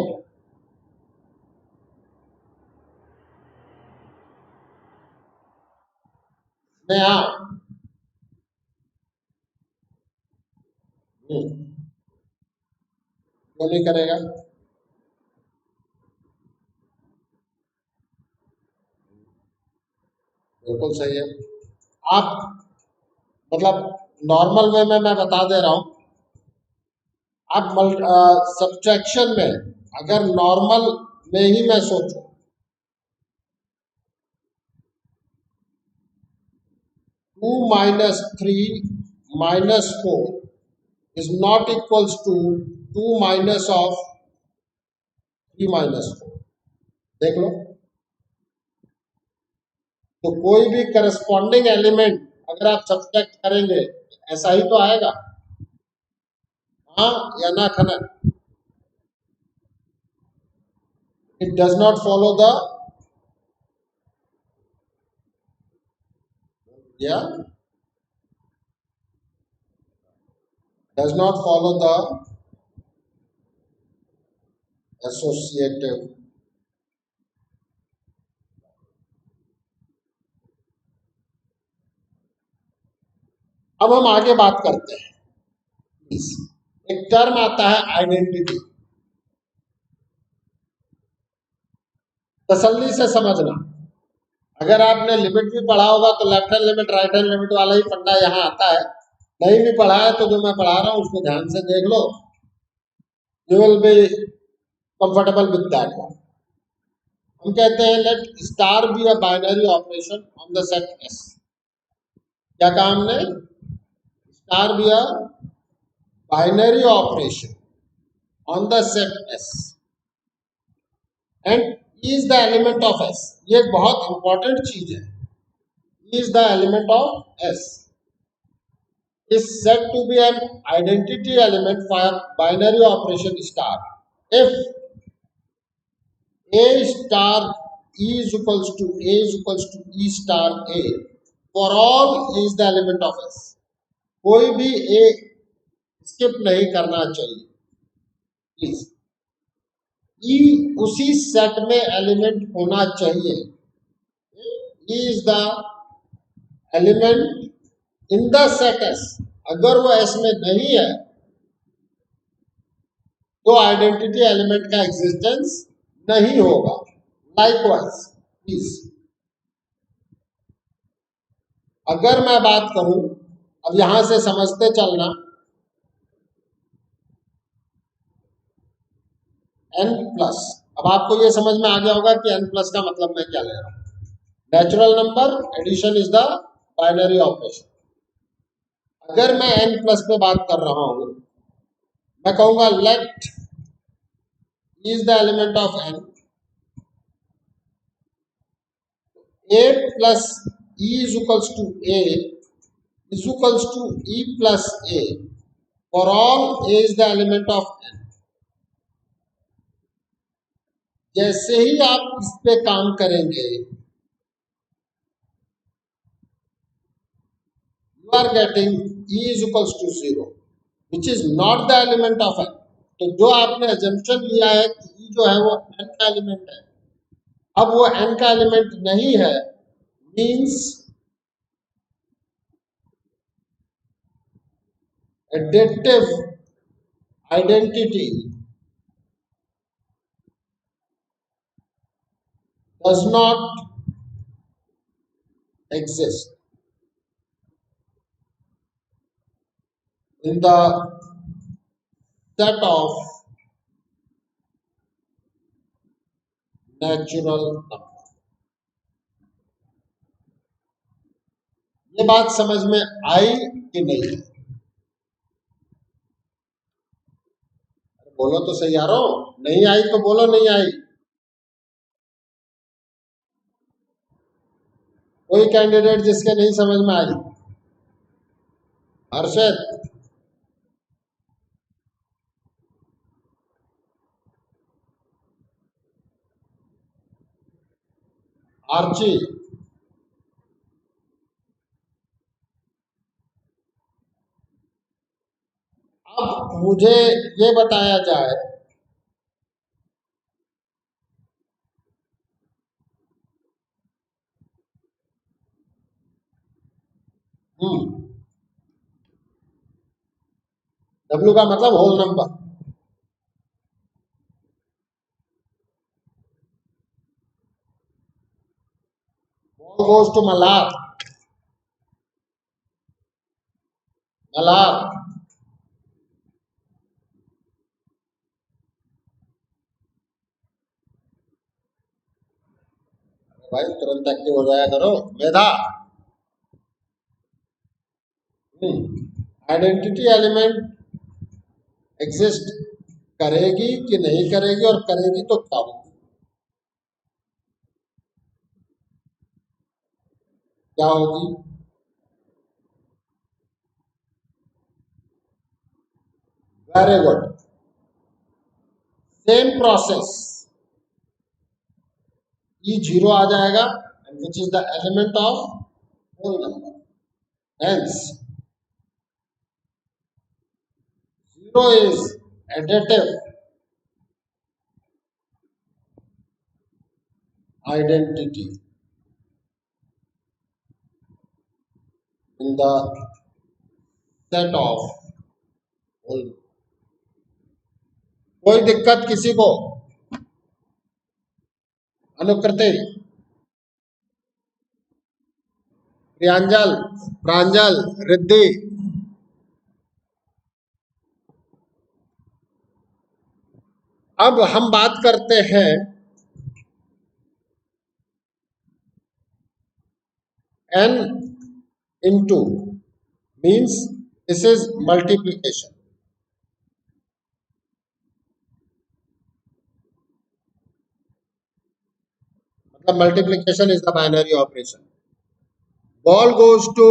नहीं, हाँ। क्यों नहीं करेगा? बिल्कुल सही है। आप मतलब नॉर्मल वे में मैं बता दे रहा हूं। आप सब्ट्रैक्शन में अगर नॉर्मल में ही मैं सोचूं, 2 minus 3 minus 4 is not equals to 2 minus of 3 minus 4। देख लो, तो कोई भी करस्पॉन्डिंग एलिमेंट अगर आप सब्ट्रैक्ट करेंगे ऐसा ही तो आएगा, हाँ या ना खनन? It does not follow the, या does not follow the associative। अब हम आगे बात करते हैं। एक टर्म आता है आइडेंटिटी। तसल्ली से समझना, अगर आपने लिमिट भी पढ़ा होगा तो left hand limit right hand limit वाला ही फंडा यहाँ आता है। नहीं भी पढ़ा है तो जो मैं पढ़ा रहा हूँ उसको ध्यान से देख लो, you will be comfortable with that one. हम कहते हैं let star be a binary operation on the set S. क्या कहा हमने? Star be a binary operation on the set S and is the element of S. ये एक बहुत इंपॉर्टेंट चीज है। Is the element of S is said to be an identity element for binary operation star if a star is equals to e star a for all a is the element of s। कोई भी a स्किप नहीं करना चाहिए प्लीज। e उसी सेट में एलिमेंट होना चाहिए। e is the element in the set s। अगर वो s में नहीं है तो आइडेंटिटी एलिमेंट का एग्जिस्टेंस नहीं होगा। लाइकवाइज प्लीज, अगर मैं बात करूं, अब यहां से समझते चलना, n प्लस, अब आपको ये समझ में आ गया होगा कि n प्लस का मतलब मैं क्या ले रहा हूं। Natural number addition is the binary operation. अगर मैं n प्लस पे बात कर रहा हूं, मैं कहूंगा let is the element of n, a plus e is equals to a is equals to e plus a For all A is the element of n. जैसे ही आप इस पे काम करेंगे, you are getting E is equals to 0, which is not the element of n. तो जो आपने assumption लिया है कि E जो है वो n का एलिमेंट है, अब वो n का एलिमेंट नहीं है, means additive identity does not exist in the set of natural number. ये बात समझ में आई कि नहीं? बोलो तो सही यारो, नहीं आई तो बोलो नहीं आई। कोई कैंडिडेट जिसके नहीं समझ में आई? हर्षद, आर्ची, अब मुझे ये बताया जाए W का मतलब whole number. Ball goes to Malhar. Malhar, भाई तुरंत एक्टिव हो जाया करो। मेधा, आइडेंटिटी एलिमेंट एग्जिस्ट करेगी कि नहीं करेगी, और करेगी तो क्या होगी? क्या होगी? Very good, same process, E zero आ जाएगा, which is the element of whole number, hence zero is additive identity in the set of whole. कोई दिक्कत किसी को? अनुकृति, प्रियांजल, प्रांजल, रिद्धि, अब हम बात करते हैं n into, means this is multiplication. मतलब multiplication is the binary operation. Ball goes to,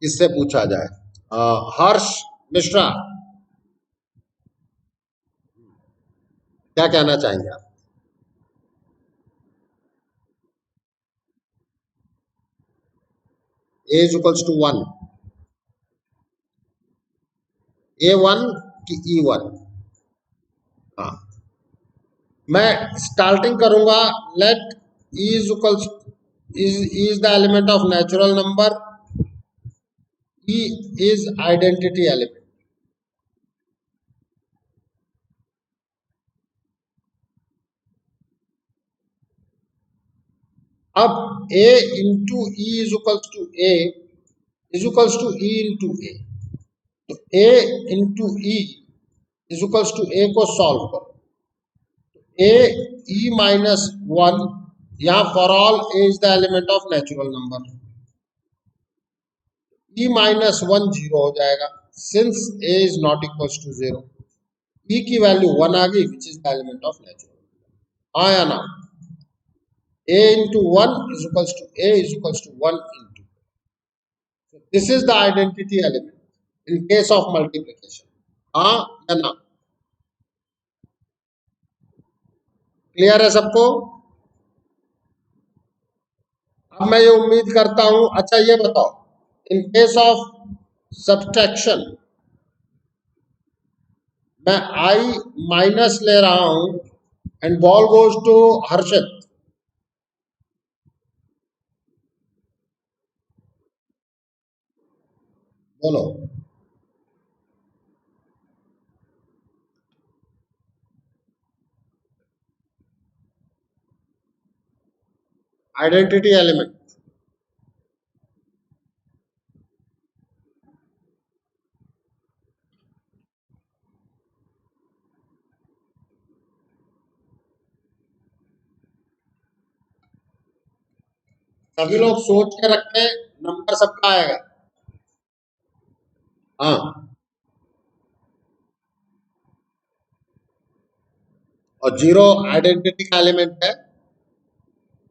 इससे पूछा जाए, हर्ष मिश्रा, क्या कहना चाहेंगे आप? A is equals to 1, A1 की E1। हाँ, मैं स्टार्टिंग करूंगा, late E is equals is the element of natural number, E is identity element. अब A into E is equals to A is equals to E into A, तो A into E is equals to A को सॉल्व करो, A E minus 1, यहाँ for all A is the element of natural number, E minus 1 0 हो जाएगा, since A is not equals to 0, E की वैल्यू 1 आ गई, which is the element of natural number। हाँ या ना? A into 1 is equals to A is equals to 1 into This is the identity element in case of multiplication. हाँ या ना? क्लियर है सबको? अब मैं ये उम्मीद करता हूं, अच्छा ये बताओ, इन केस ऑफ सब्सट्रैक्शन मैं आई माइनस ले रहा हूं एंड बॉल गोज टू हर्षित, बोलो। आइडेंटिटी एलिमेंट सभी लोग सोच के रखें, नंबर सबका आएगा। हाँ, और जीरो आइडेंटिटी का एलिमेंट है,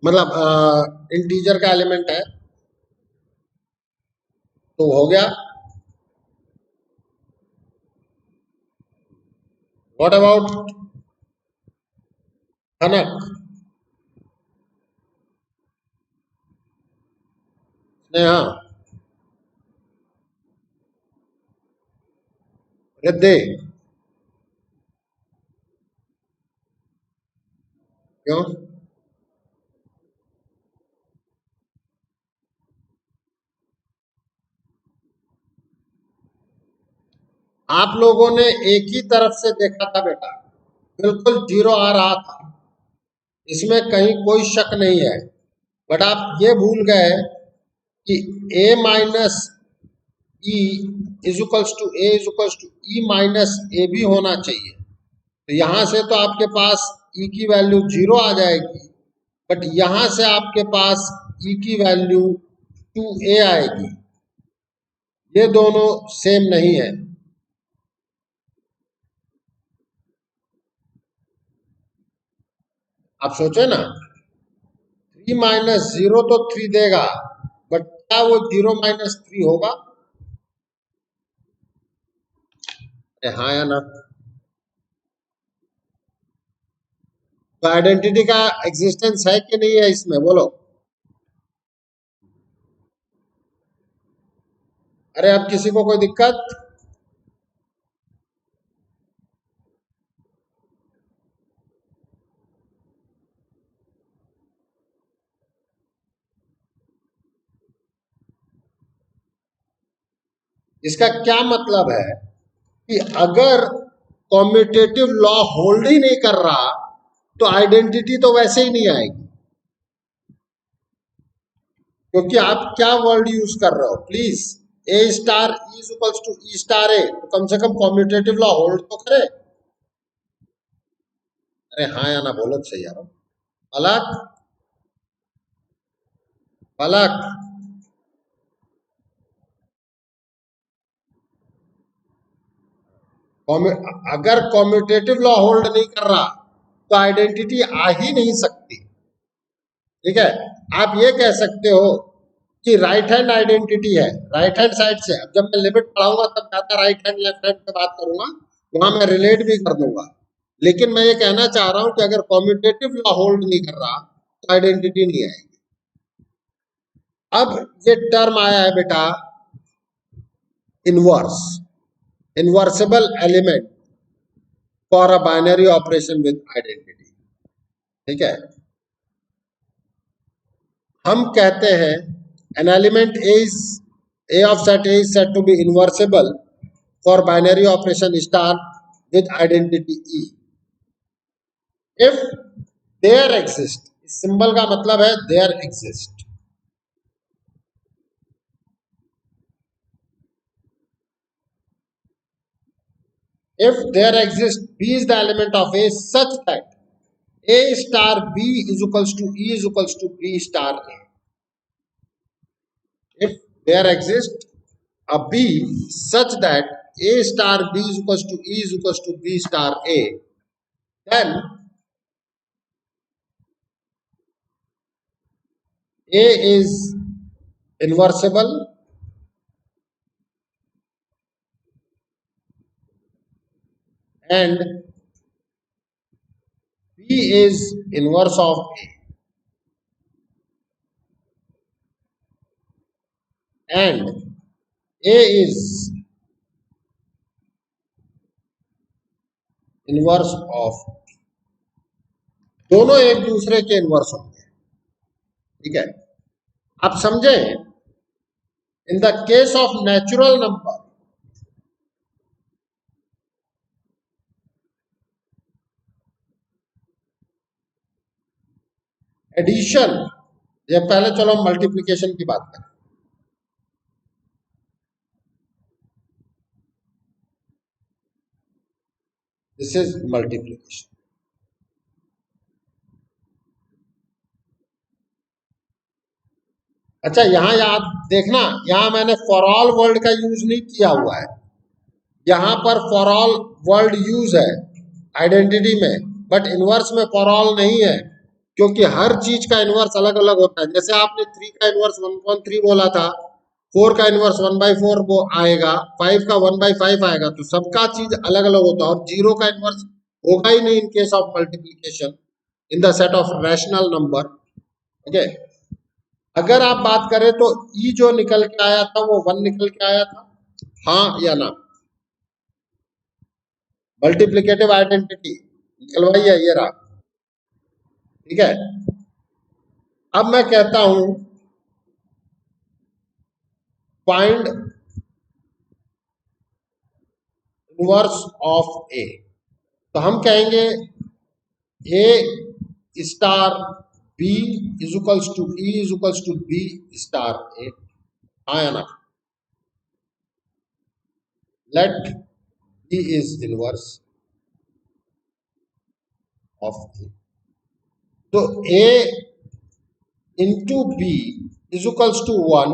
मतलब इंटीजर का एलिमेंट है, तो हो गया। व्हाट अबाउट कनक? स्नेहा? रिद्धि? क्यों? आप लोगों ने एक ही तरफ से देखा था बेटा, बिल्कुल जीरो आ रहा था, इसमें कहीं कोई शक नहीं है। बट आप ये भूल गए कि a minus E is equals to A is equals to E minus A भी होना चाहिए। तो यहां से तो आपके पास ई की वैल्यू जीरो आ जाएगी, बट यहां से आपके पास ई की वैल्यू 2a आएगी। ये दोनों सेम नहीं है। आप सोचे ना, 3 - 0 तो 3 देगा, बट क्या वो 0 - 3 होगा? हाँ या ना? तो आइडेंटिटी का एग्जिस्टेंस है कि नहीं है इसमें, बोलो। अरे अब किसी को कोई दिक्कत? इसका क्या मतलब है कि अगर कॉम्यूटेटिव लॉ होल्ड ही नहीं कर रहा तो आइडेंटिटी तो वैसे ही नहीं आएगी। क्योंकि आप क्या वर्ड यूज कर रहे हो, please. A star is equals to E star A, तो कम से कम कॉम्यूटेटिव लॉ होल्ड तो करे। अरे हाँ या ना बोलो तो सही यार। पलक, पलक, अगर कॉम्यूटेटिव लॉ होल्ड नहीं कर रहा तो आइडेंटिटी आ ही नहीं सकती। ठीक है, आप ये कह सकते हो कि राइट हैंड आइडेंटिटी है, राइट हैंड साइड से। अब जब मैं लिमिट पढ़ाऊंगा तब ज्यादा राइट हैंड लेफ्ट हैंड पे बात करूंगा, वहां मैं रिलेट भी कर दूंगा। लेकिन मैं ये कहना चाह रहा हूं कि अगर कॉम्यूटेटिव लॉ होल्ड नहीं कर रहा तो आइडेंटिटी नहीं आएगी। अब ये टर्म आया है बेटा, inverse, inversible element for a binary operation with identity. ठीक है, हम कहते हैं an element a of set a is said to be inversible for binary operation star with identity e if there exist, इस सिंबल का मतलब है there exist, if there exists b is the element of a such that a star b is equals to e is equals to b star a. If there exists a b such that a star b is equals to e is equals to b star a, then a is inversible and B is inverse of A and A is inverse of, दोनों एक दूसरे के इनवर्स होंगे। ठीक है, आप समझें, in the case of natural number addition, ये पहले चलो हम मल्टीप्लिकेशन की बात करें। This is multiplication. अच्छा, यहां याद देखना, यहां मैंने फॉर ऑल वर्ड का यूज नहीं किया हुआ है। यहां पर फॉर ऑल वर्ड यूज है आइडेंटिटी में, बट इनवर्स में फॉर ऑल नहीं है, क्योंकि हर चीज का इनवर्स अलग अलग होता है। जैसे आपने 3 का इनवर्स 1.3 बोला था, 4 का इनवर्स 1/4 वो आएगा, 5 का 1/5 आएगा, तो सबका चीज अलग अलग होता है। और 0 का इनवर्स होगा ही नहीं in case of multiplication in the set of rational number. Okay, अगर आप बात करें तो ई जो निकल के आया था वो 1 निकल के आया था, हाँ या ना? मल्टीप्लिकेटिव आइडेंटिटी निकलवाइए, ये रहा। ठीक है, अब मैं कहता हूं फाइंड इनवर्स ऑफ ए, तो हम कहेंगे a star B is equals to e is equals to B star a, हाँ या ना? Let b is inverse of a, तो a into b is equals to 1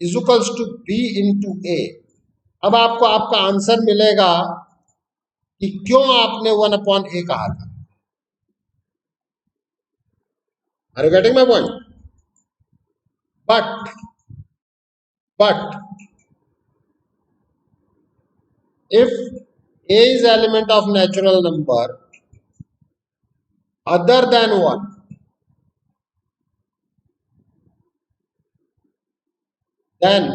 is equals to b into a. अब आपको आपका आंसर मिलेगा कि क्यों आपने 1/a कहा था। Are you getting my point? But if a is element of natural number other than 1, then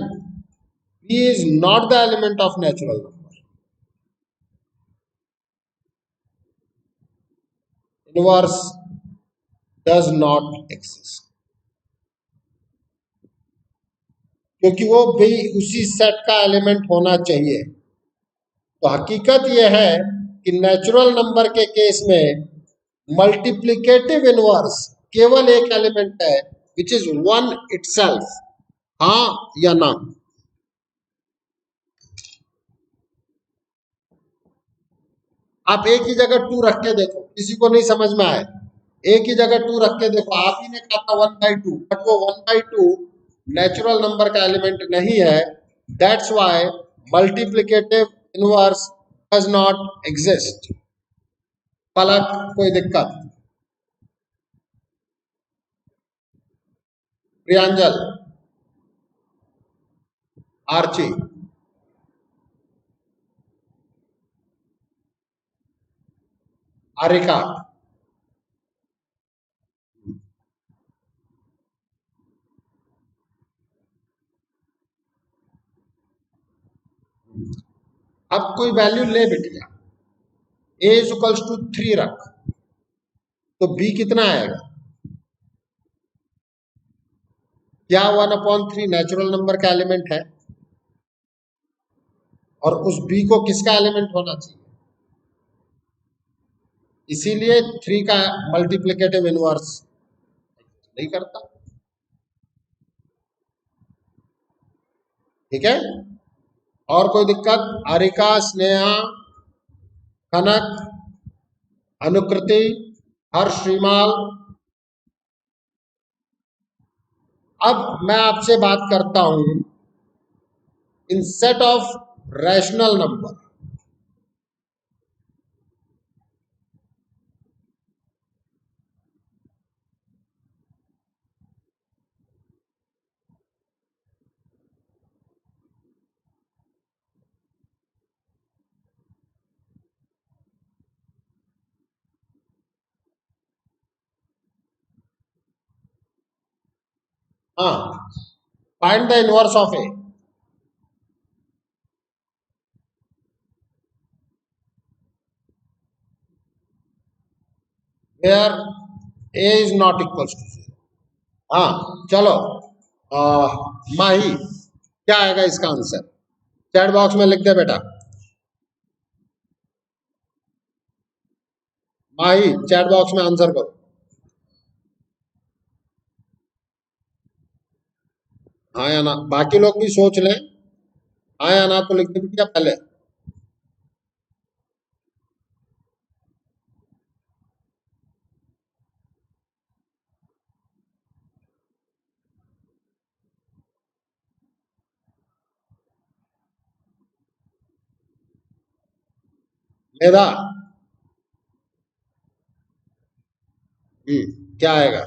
b is not the element of natural number. Inverse does not exist, क्योंकि वो भी उसी सेट का एलिमेंट होना चाहिए। तो हकीकत यह है कि नेचुरल नंबर के केस में मल्टीप्लिकेटिव इनवर्स केवल एक एलिमेंट है, विच इज 1 इटसेल्फ, हाँ या ना? आप एक ही जगह 2 रख के देखो, किसी को नहीं समझ में आए, एक ही जगह 2 रख के देखो। आप ही ने कहा था 1/2, बट वो 1/2 नेचुरल नंबर का एलिमेंट नहीं है। That's why multiplicative inverse does not exist. Palak, कोई दिक्कत? प्रियांजल, आर्ची, आरिका, अब कोई वैल्यू ले बेटिया, a इज इक्वल्स टू 3 रख, तो b कितना आएगा? क्या 1/3 नेचुरल नंबर का एलिमेंट है? और उस b को किसका एलिमेंट होना चाहिए? इसीलिए 3 का मल्टीप्लिकेटिव इनवर्स नहीं करता। ठीक है, और कोई दिक्कत? आरिका, स्नेहा, कनक, अनुकृति, हर्ष, श्रीमाल। अब मैं आपसे बात करता हूं in set of rational number. हाँ, find the inverse of a. Where a is not equals to zero. हाँ चलो, माही क्या आएगा इसका आंसर? चैट बॉक्स में लिख दे बेटा। माही चैट बॉक्स में आंसर करो। हाँ या ना, बाकी लोग भी सोच लें। हाँ या ना तो लिख दे क्या पहले। मेधा, क्या आएगा?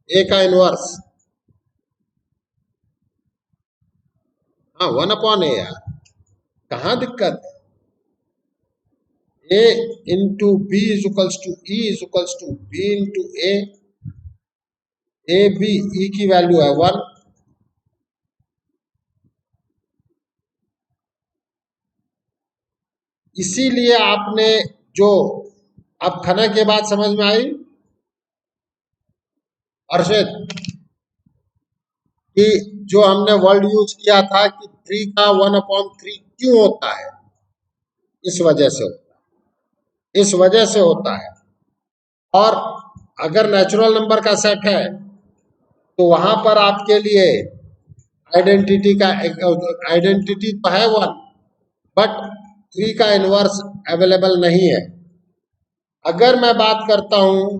ए का इनवर्स। हाँ, 1/a यार, कहाँ दिक्कत है? A into b is equals to e is equals to b into a b, e की वैल्यू है 1। इसीलिए आपने जो अब खाना के बाद समझ में आई अर्षद, कि जो हमने वर्ड यूज किया था कि 3 का 1/3 क्यों होता है? इस वजह से होता है, इस वजह से होता है। और अगर नेचुरल नंबर का सेट है तो वहां पर आपके लिए आइडेंटिटी तो है 1, बट 3 का इनवर्स अवेलेबल नहीं है। अगर मैं बात करता हूं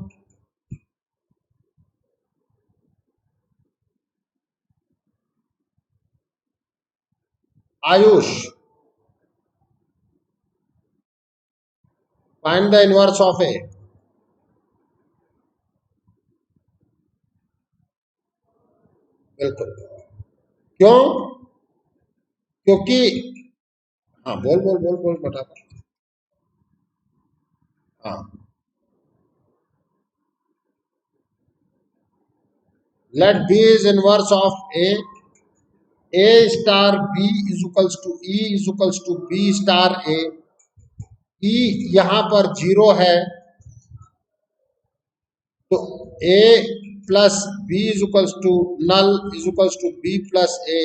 Ayush, find the inverse of a. बिल्कुल। क्यों? क्योंकि हाँ, बोल बोल बोल बोल बता। हाँ, let b is inverse of a star b is equals to e is equals to b star a। e यहां पर 0 है तो a plus B is equals to null is equals to b plus a,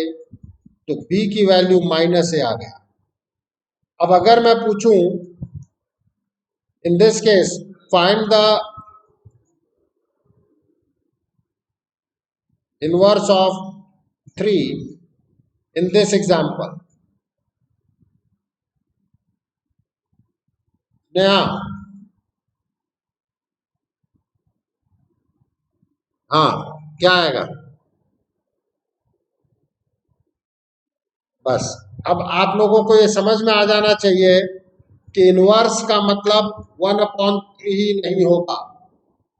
तो b की वैल्यू -a आ गया। अब अगर मैं पूछूं in this case find the inverse of 3 in this example. Neha, हाँ क्या आएगा? बस, अब आप लोगों को ये समझ में आ जाना चाहिए कि इनवर्स का मतलब 1/3 ही नहीं होगा।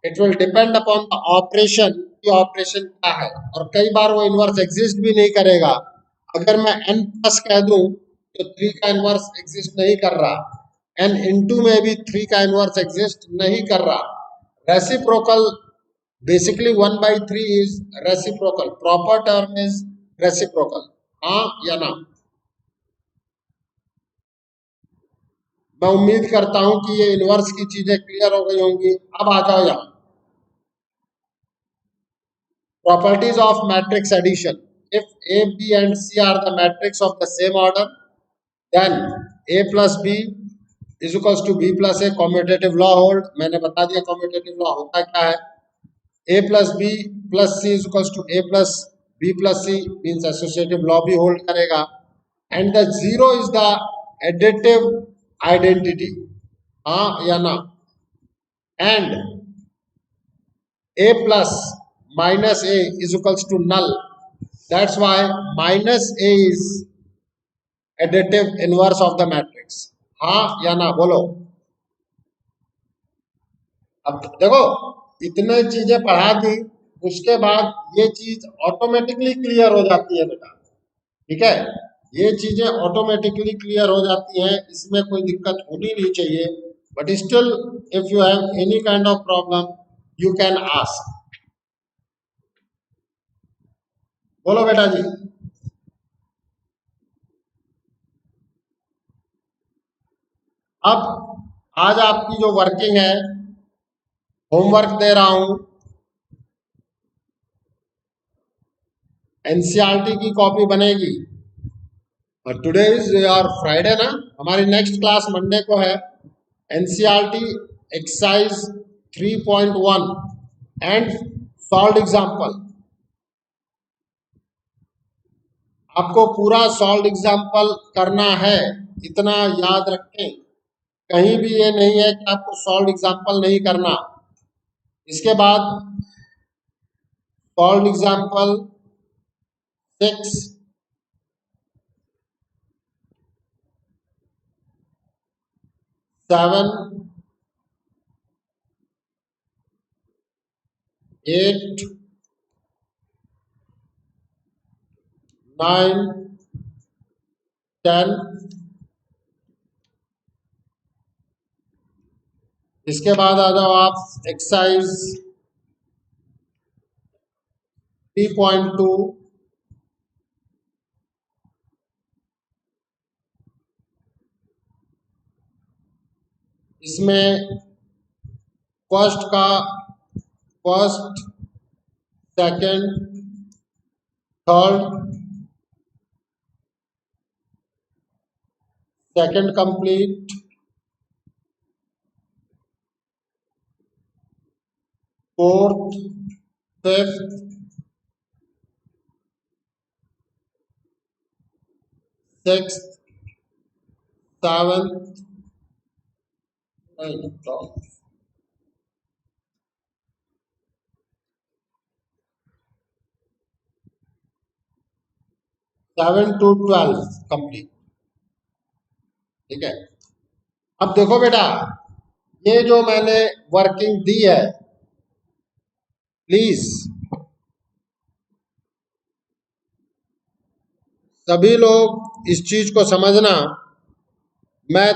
It will depend upon the operation कि ऑपरेशन क्या है, और कई बार वो इनवर्स एग्जिस्ट भी नहीं करेगा। अगर मैं n प्लस कह दूं तो 3 का इनवर्स एग्जिस्ट नहीं कर रहा, n इंटू में भी 3 का इनवर्स एग्जिस्ट नहीं कर रहा। Reciprocal basically 1/3 is reciprocal, proper term is reciprocal. हाँ या ना? मैं उम्मीद करता हूं कि ये इनवर्स की चीजें क्लियर हो गई होंगी। अब आ जाओ यहाँ, properties of matrix addition। If a, b and c are the matrix of the same order, then a plus b is equals to b plus a। Commutative law hold, मैंने बता दिया कॉम्यूटेटिव लॉ होता क्या है। a plus b plus c is equals to a plus b plus c means associative law भी होल्ड करेगा। and the zero is the additive identity। हाँ या ना? and a plus minus a is equals to null, that's why minus a is additive inverse of the matrix। हाँ या ना बोलो। अब देखो, इतने चीजें पढ़ा दी, उसके बाद ये चीज ऑटोमेटिकली क्लियर हो जाती है बेटा। ठीक है, ये चीजें ऑटोमेटिकली क्लियर हो जाती हैं, इसमें कोई दिक्कत होनी नहीं चाहिए। But still if you have any kind of problem you can ask. बोलो बेटा जी। अब आज आपकी जो वर्किंग है, होमवर्क दे रहा हूं, एनसीईआरटी की कॉपी बनेगी। और टुडे इज यार फ्राइडे ना, हमारी नेक्स्ट क्लास मंडे को है। NCERT exercise 3.1 and solve example. आपको पूरा सॉल्व एग्जाम्पल करना है, इतना याद रखें। कहीं भी ये नहीं है कि आपको सॉल्व एग्जाम्पल नहीं करना। इसके बाद सॉल्व एग्जाम्पल 6, 7, 8, 9, 10। इसके बाद आ जाओ आप एक्सरसाइज 3.2। इसमें first, second, third, second complete, fourth, fifth, sixth, seventh, 7 to 12 complete. ठीक है। अब देखो बेटा, ये जो मैंने वर्किंग दी है, प्लीज सभी लोग इस चीज को समझना। मैं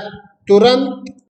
तुरंत